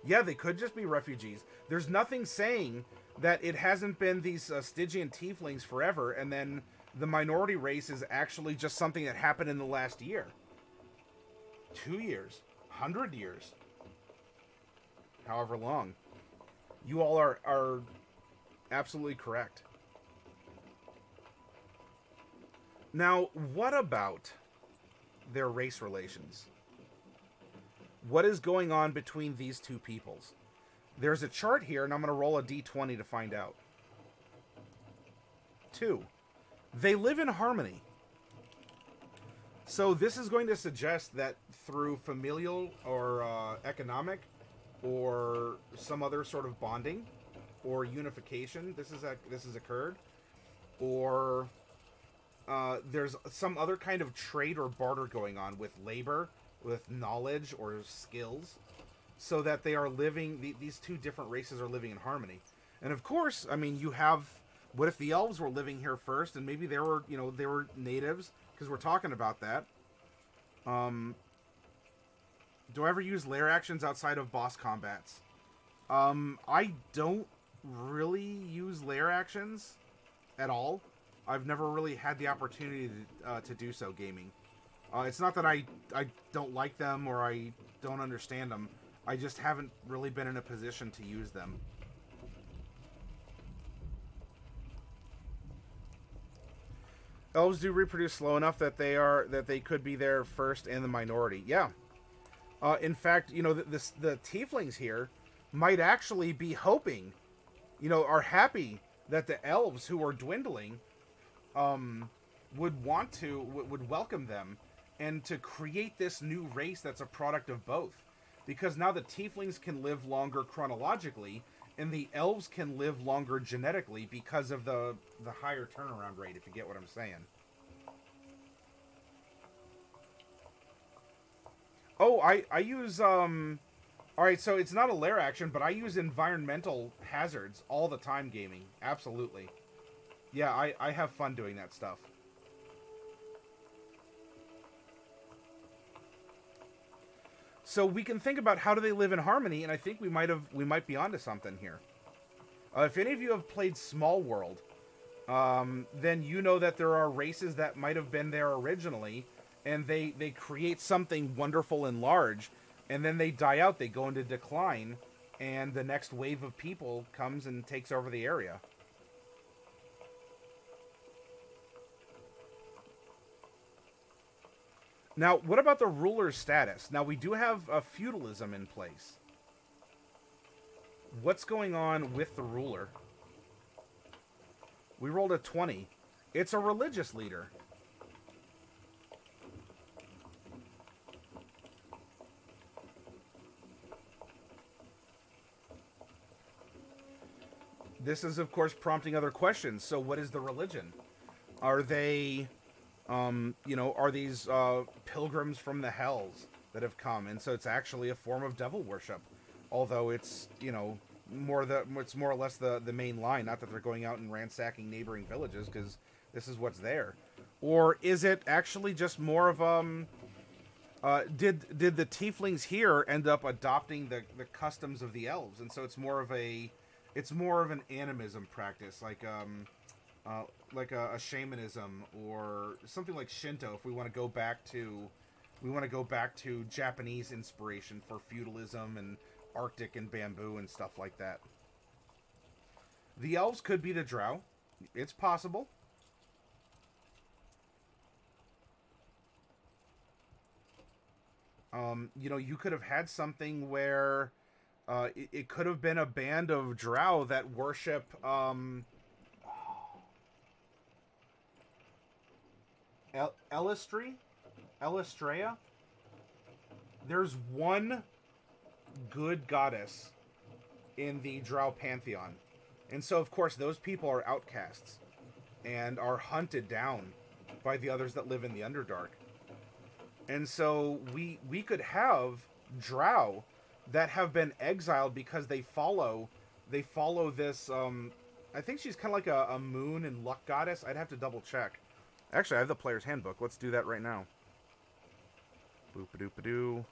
Yeah, they could just be refugees. There's nothing saying that it hasn't been these Stygian tieflings forever, and then the minority race is actually just something that happened in the last year. 2 years. 100 years. However long. You all are absolutely correct. Now, what about their race relations? What is going on between these two peoples? There's a chart here, and I'm going to roll a d20 to find out. 2. They live in harmony. So this is going to suggest that through familial or economic or some other sort of bonding or unification, this has occurred, or there's some other kind of trade or barter going on with labor, with knowledge or skills, so that they are living. These two different races are living in harmony. And of course, I mean, you have. What if the elves were living here first, and maybe they were, they were natives? Because we're talking about that. Do I ever use lair actions outside of boss combats? I don't really use lair actions at all. I've never really had the opportunity to do so gaming. It's not that I don't like them or I don't understand them. I just haven't really been in a position to use them. Elves do reproduce slow enough that they could be there first and the minority. Yeah. In fact, the tieflings here might actually be hoping, are happy that the elves who are dwindling would welcome them and to create this new race that's a product of both. Because now the tieflings can live longer chronologically and the elves can live longer genetically because of the higher turnaround rate, if you get what I'm saying. Oh, I use, alright, so it's not a lair action, but I use environmental hazards all the time gaming. Absolutely. Yeah, I have fun doing that stuff. So we can think about how do they live in harmony, and I think we might be onto something here. If any of you have played Small World, then you know that there are races that might have been there originally, and they create something wonderful and large, and then they die out, they go into decline, and the next wave of people comes and takes over the area. Now, what about the ruler's status? Now, we do have a feudalism in place. What's going on with the ruler? We rolled a 20. It's a religious leader. This is, of course, prompting other questions. So what is the religion? Are they, are these pilgrims from the hells that have come? And so it's actually a form of devil worship. Although it's, it's more or less the main line. Not that they're going out and ransacking neighboring villages, because this is what's there. Or is it actually just more of, did the tieflings here end up adopting the customs of the elves? And so it's more of an animism practice, like a shamanism or something like Shinto. If we want to go back to Japanese inspiration for feudalism and Arctic and bamboo and stuff like that. The elves could be the drow. It's possible. You could have had something where it could have been a band of drow that worship Elistrea. There's one good goddess in the drow pantheon, and so of course those people are outcasts and are hunted down by the others that live in the Underdark. And so we could have drow that have been exiled because they follow this I think she's kind of like a moon and luck goddess. I'd have to double check. Actually, I have the player's handbook. Let's do that right now. Boop-a-doop-a-doo.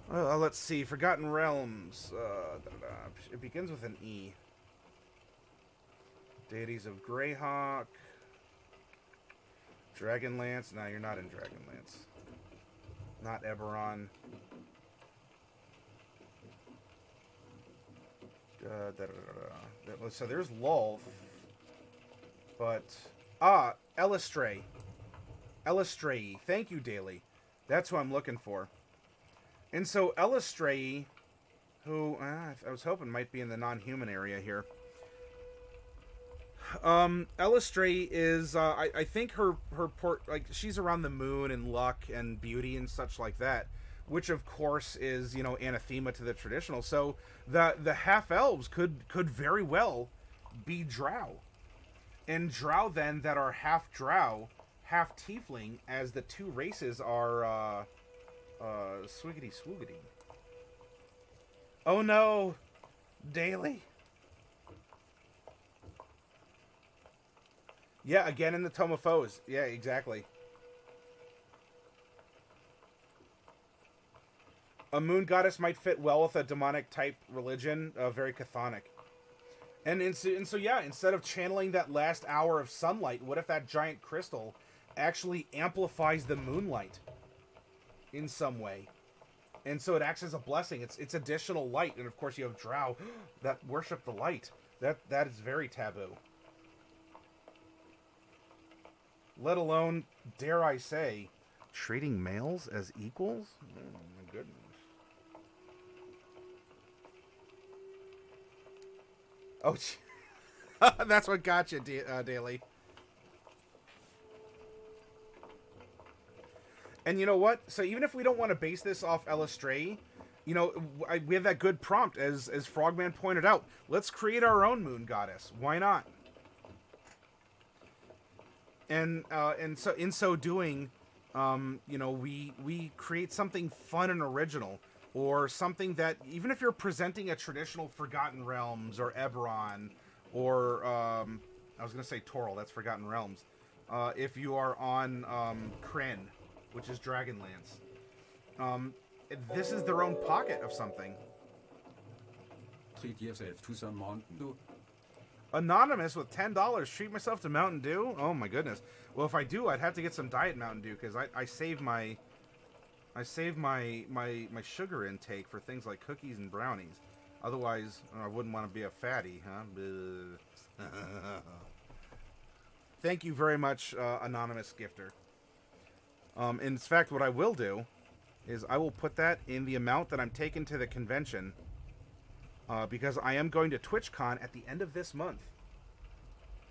Let's see. Forgotten Realms. It begins with an E. Deities of Greyhawk. Dragonlance. No, you're not in Dragonlance. Not Eberron. So there's Lolth. But... Elistray. Elistray. Thank you, Daily. That's who I'm looking for. And so Elistray, who I was hoping might be in the non-human area here. Elistray is I think her port, like, she's around the moon and luck and beauty and such like that, which of course is, you know, anathema to the traditional. So the half elves could very well be drow, and drow then that are half drow, half tiefling, as the two races are swiggity swoogity. Oh no, Daily. Yeah, again in the Tome of Foes. Yeah, exactly. A moon goddess might fit well with a demonic type religion, very chthonic. And so yeah, instead of channeling that last hour of sunlight, what if that giant crystal actually amplifies the moonlight in some way? And so it acts as a blessing. It's additional light, and of course you have drow that worship the light. That is very taboo. Let alone, dare I say, treating males as equals? Oh my goodness. Oh, that's what got you, Daily. And you know what? So even if we don't want to base this off Elistray, you know, we have that good prompt, as Frogman pointed out. Let's create our own moon goddess. Why not? And so in so doing, you know, we create something fun and original, or something that, even if you're presenting a traditional Forgotten Realms or Eberron, or I was gonna say Toril, that's Forgotten Realms. If you are on Kryn, which is Dragonlance, this is their own pocket of something. Treat yourself to some Mountain Dew. Anonymous with $10. Treat myself to Mountain Dew? Oh my goodness. Well, if I do, I'd have to get some Diet Mountain Dew, because I save my sugar intake for things like cookies and brownies. Otherwise, I wouldn't want to be a fatty, huh? Thank you very much, anonymous gifter. In fact, what I will do is I will put that in the amount that I'm taking to the convention, because I am going to TwitchCon at the end of this month.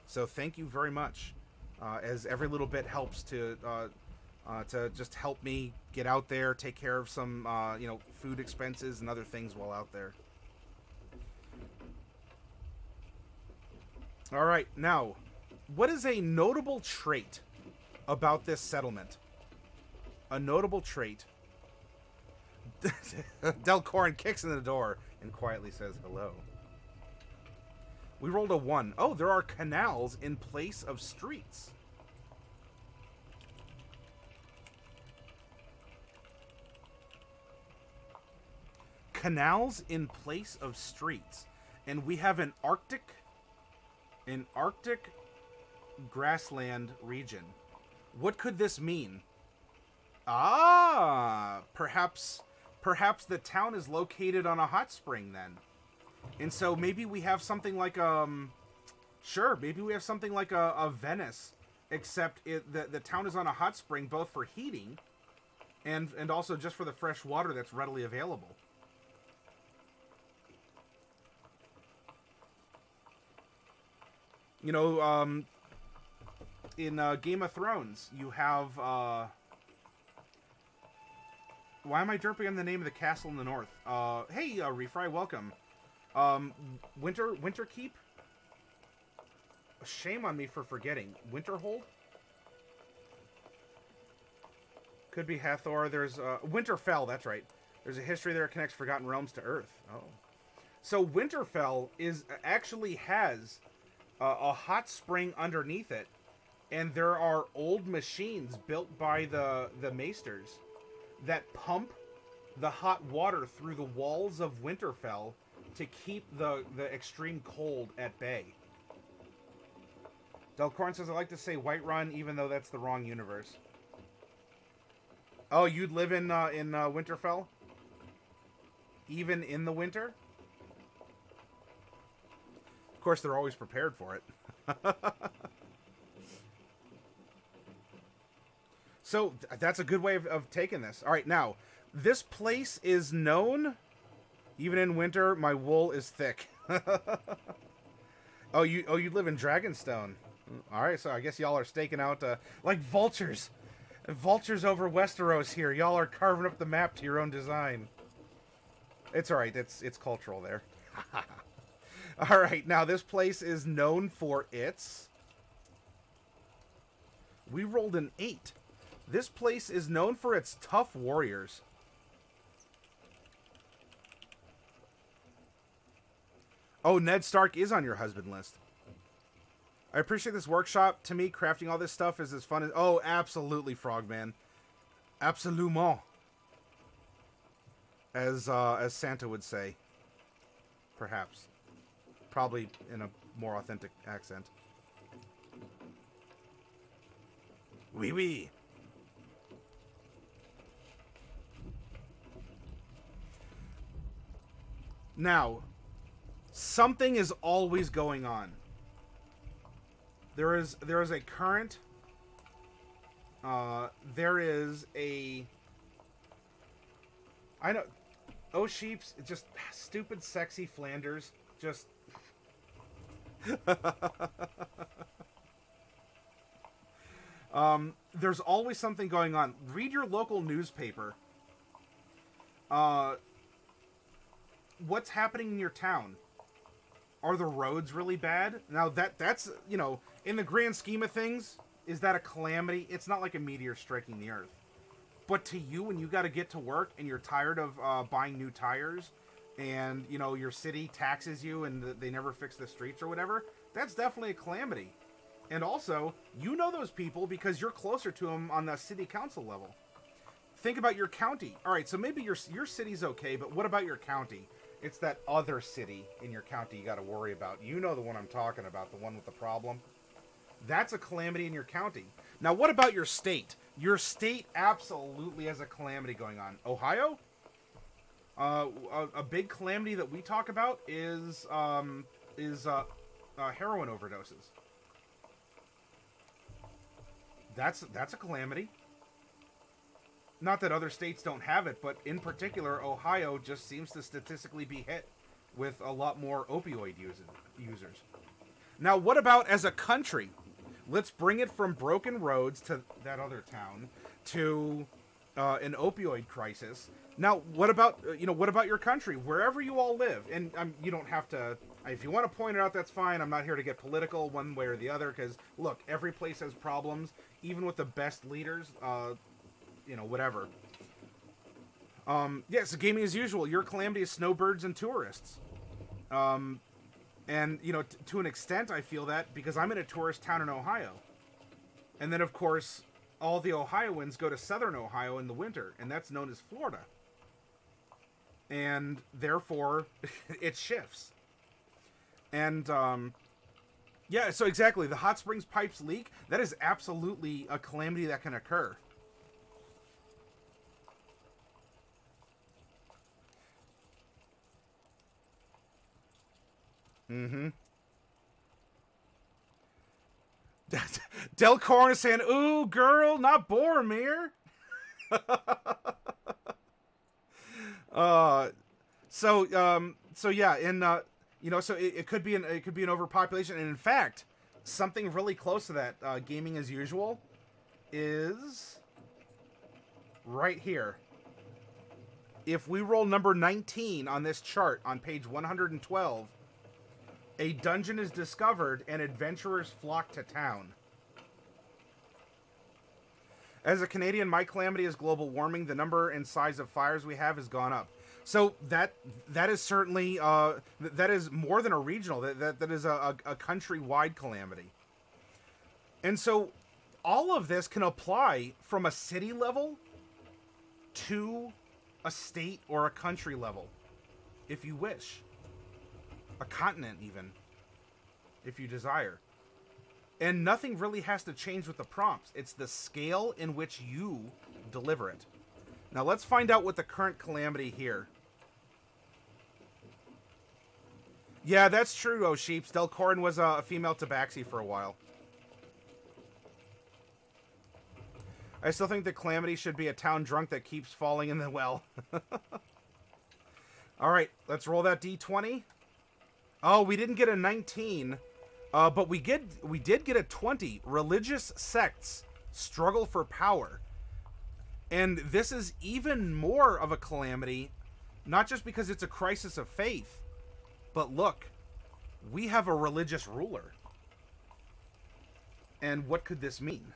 So thank you very much, as every little bit helps to just help me get out there, take care of some you know, food expenses and other things while out there. All right, now, what is a notable trait about this settlement? A notable trait. Delcorin kicks in the door and quietly says hello. We rolled a 1. Oh, there are canals in place of streets. Canals in place of streets. And we have an Arctic grassland region. What could this mean? Ah, perhaps the town is located on a hot spring then. And so maybe we have something like sure, maybe we have something like a Venice, except the town is on a hot spring, both for heating and also just for the fresh water that's readily available. You know, in Game of Thrones, you have why am I derping on the name of the castle in the north? Hey, Refry, welcome. Winterkeep? Shame on me for forgetting. Winterhold? Could be Hathor. There's Winterfell, that's right. There's a history there that connects Forgotten Realms to Earth. Oh. So Winterfell actually has a hot spring underneath it, and there are old machines built by the Maesters that pump the hot water through the walls of Winterfell to keep the extreme cold at bay. Delcorn says, I like to say Whiterun, even though that's the wrong universe. Oh, you'd live in Winterfell? Even in the winter? Of course, they're always prepared for it. So, that's a good way of taking this. All right, now, this place is known. Even in winter, my wool is thick. you live in Dragonstone. All right, so I guess y'all are staking out like vultures. Vultures over Westeros here. Y'all are carving up the map to your own design. It's all right. It's cultural there. All right, now this place is known for its... We rolled an 8. This place is known for its tough warriors. Oh, Ned Stark is on your husband list. I appreciate this workshop. To me, crafting all this stuff is as fun as... Oh, absolutely, Frogman. Absolument. As Santa would say. Perhaps. Probably in a more authentic accent. Oui, oui. Now, something is always going on. There is a current. There is a. I know. Oh, sheeps! Just stupid, sexy Flanders. Just. There's always something going on. Read your local newspaper. What's happening in your town? Are the roads really bad? Now that's, you know, in the grand scheme of things, is that a calamity? It's not like a meteor striking the earth. But to you, when you got to get to work and you're tired of buying new tires, and, you know, your city taxes you and they never fix the streets or whatever, that's definitely a calamity. And also, you know those people because you're closer to them on the city council level. Think about your county. All right, so maybe your city's okay, but what about your county? It's that other city in your county you got to worry about. You know the one I'm talking about, the one with the problem. That's a calamity in your county. Now, what about your state? Your state absolutely has a calamity going on. Ohio? A big calamity that we talk about is heroin overdoses. That's a calamity. Not that other states don't have it, but in particular, Ohio just seems to statistically be hit with a lot more opioid users. Now, what about as a country? Let's bring it from broken roads to that other town to an opioid crisis. Now, what about what about your country, wherever you all live? And you don't have to. If you want to point it out, that's fine. I'm not here to get political one way or the other. Because look, every place has problems, even with the best leaders. Whatever. So gaming as usual. Your calamity is snowbirds and tourists. And, to an extent, I feel that because I'm in a tourist town in Ohio. And then, of course, all the Ohioans go to southern Ohio in the winter, and that's known as Florida. And, therefore, it shifts. And, so exactly, the hot springs pipes leak, that is absolutely a calamity that can occur. Mm-hmm. Del Corn is saying, "Ooh, girl, not Boromir." So it could be an overpopulation, and in fact, something really close to that, gaming as usual, is right here. If we roll number 19 on this chart on page 112. A dungeon is discovered, and adventurers flock to town. As a Canadian, my calamity is global warming. The number and size of fires we have has gone up. So that is certainly that is more than a regional. That is a countrywide calamity. And so all of this can apply from a city level to a state or a country level, if you wish. A continent, even, if you desire. And nothing really has to change with the prompts. It's the scale in which you deliver it. Now, let's find out what the current calamity here. Yeah, that's true, oh sheeps. Delcorin was a female tabaxi for a while. I still think the calamity should be a town drunk that keeps falling in the well. Alright, let's roll that d20. Oh, we didn't get a 19. But we did get a 20. Religious sects struggle for power. And this is even more of a calamity, not just because it's a crisis of faith, but look, we have a religious ruler. And what could this mean?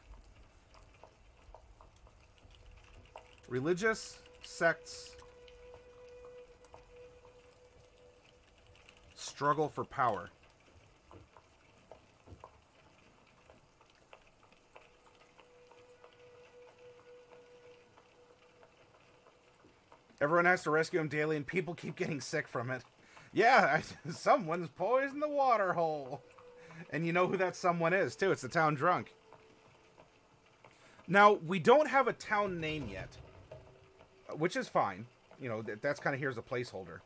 Religious sects struggle for power. Everyone has to rescue him daily, and people keep getting sick from it. Yeah, someone's poisoned the water hole. And you know who that someone is, too. It's the town drunk. Now, we don't have a town name yet, which is fine. You know, that's kind of here as a placeholder.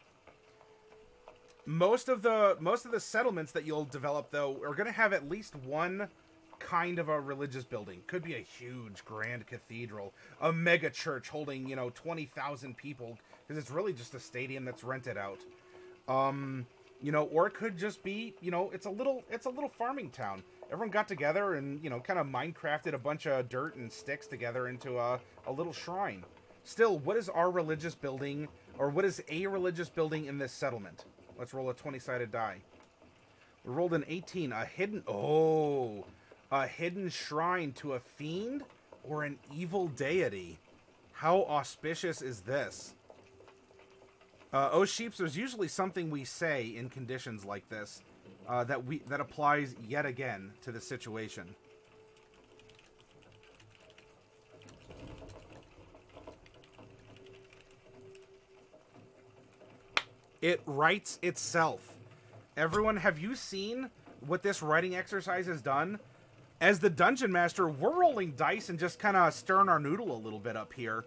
Most of the settlements that you'll develop, though, are going to have at least one kind of a religious building. Could be a huge grand cathedral, a mega church holding, 20,000 people, because it's really just a stadium that's rented out. Or it could just be, it's a little farming town. Everyone got together and, kind of Minecrafted a bunch of dirt and sticks together into a little shrine. Still, what is our religious building, or what is a religious building in this settlement? Let's roll a 20-sided die. We rolled an 18, a hidden shrine to a fiend or an evil deity. How auspicious is this? Oh, sheeps, there's usually something we say in conditions like this that applies yet again to the situation. It writes itself. Everyone, have you seen what this writing exercise has done? As the dungeon master, we're rolling dice and just kind of stirring our noodle a little bit up here,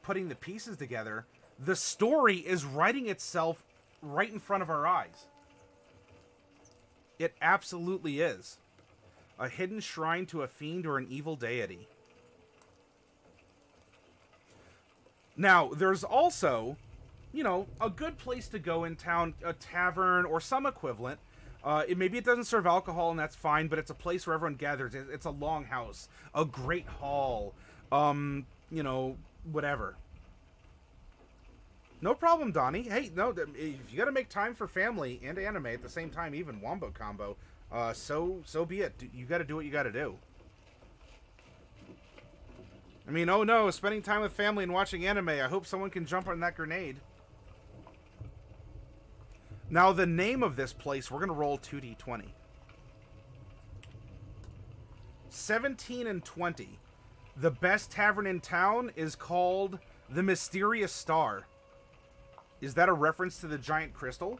putting the pieces together. The story is writing itself right in front of our eyes. It absolutely is. A hidden shrine to a fiend or an evil deity. Now, there's also, a good place to go in town, a tavern or some equivalent. Maybe it doesn't serve alcohol, and that's fine, but it's a place where everyone gathers. It's a longhouse, a great hall, whatever. No problem, Donnie. Hey, no, if you gotta make time for family and anime at the same time, even wombo combo, so be it. You gotta do what you gotta do. I mean, oh no, spending time with family and watching anime. I hope someone can jump on that grenade. Now, the name of this place, we're going to roll 2d20. 17 and 20. The best tavern in town is called the Mysterious Star. Is that a reference to the giant crystal?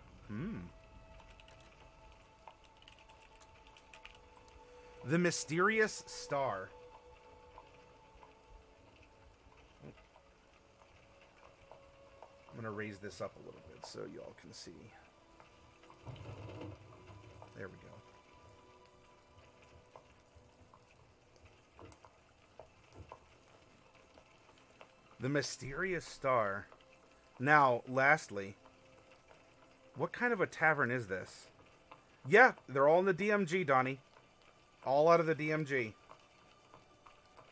The Mysterious Star. I'm going to raise this up a little bit so y'all can see. There we go. The Mysterious Star. Now, lastly, what kind of a tavern is this? Yeah, they're all in the DMG, Donnie. All out of the DMG.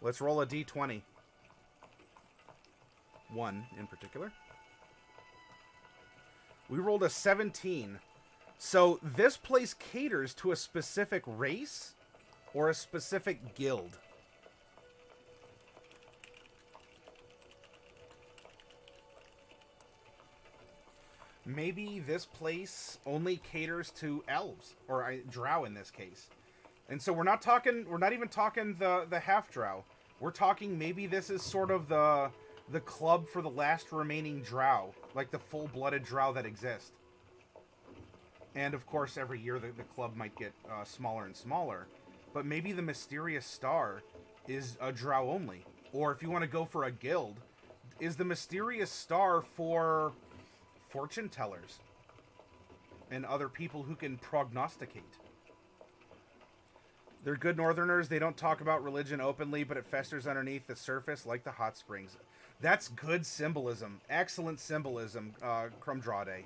Let's roll a d20. One in particular. We rolled a 17. So this place caters to a specific race or a specific guild. Maybe this place only caters to elves, or drow in this case. And so we're not even talking the half drow. We're talking maybe this is sort of the club for the last remaining drow, like the full-blooded drow that exist. And of course, every year the club might get smaller and smaller. But maybe the Mysterious Star is a drow only. Or if you want to go for a guild, is the Mysterious Star for fortune tellers and other people who can prognosticate. They're good northerners. They don't talk about religion openly, but it festers underneath the surface like the hot springs. That's good symbolism. Excellent symbolism, Crumdrade.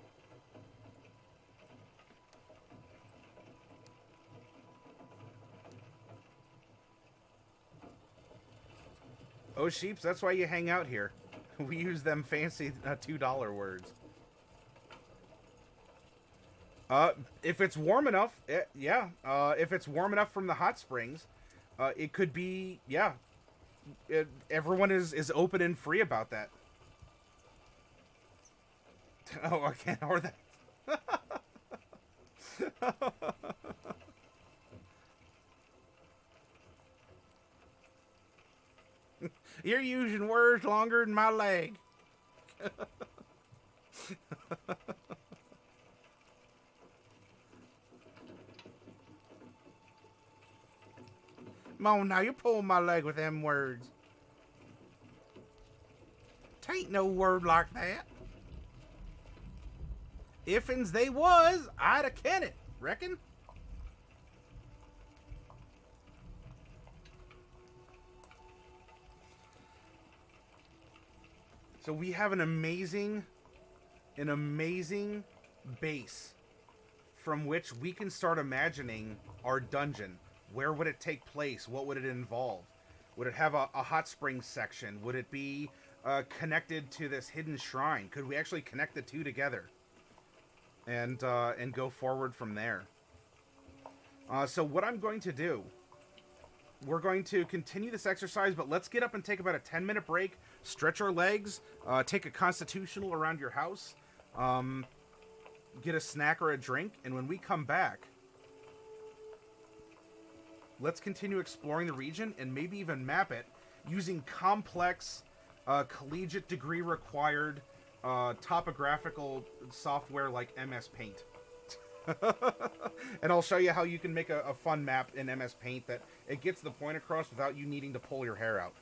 Oh, sheeps, that's why you hang out here. We use them fancy $2 words. If it's warm enough, yeah. If it's warm enough from the hot springs, it could be, yeah. Everyone is open and free about that. Oh, I can't or that. You're using words longer than my leg. Come on now, you're pulling my leg with them words. Tain't no word like that. If'ns they was, I'd a ken it, reckon? So we have an amazing base from which we can start imagining our dungeon. Where would it take place? What would it involve? Would it have a hot springs section? Would it be connected to this hidden shrine? Could we actually connect the two together and go forward from there? So what I'm going to do, we're going to continue this exercise, but let's get up and take about a 10-minute break, stretch our legs, take a constitutional around your house, get a snack or a drink, and when we come back, let's continue exploring the region and maybe even map it using complex, collegiate degree required topographical software like MS Paint. And I'll show you how you can make a fun map in MS Paint that it gets the point across without you needing to pull your hair out.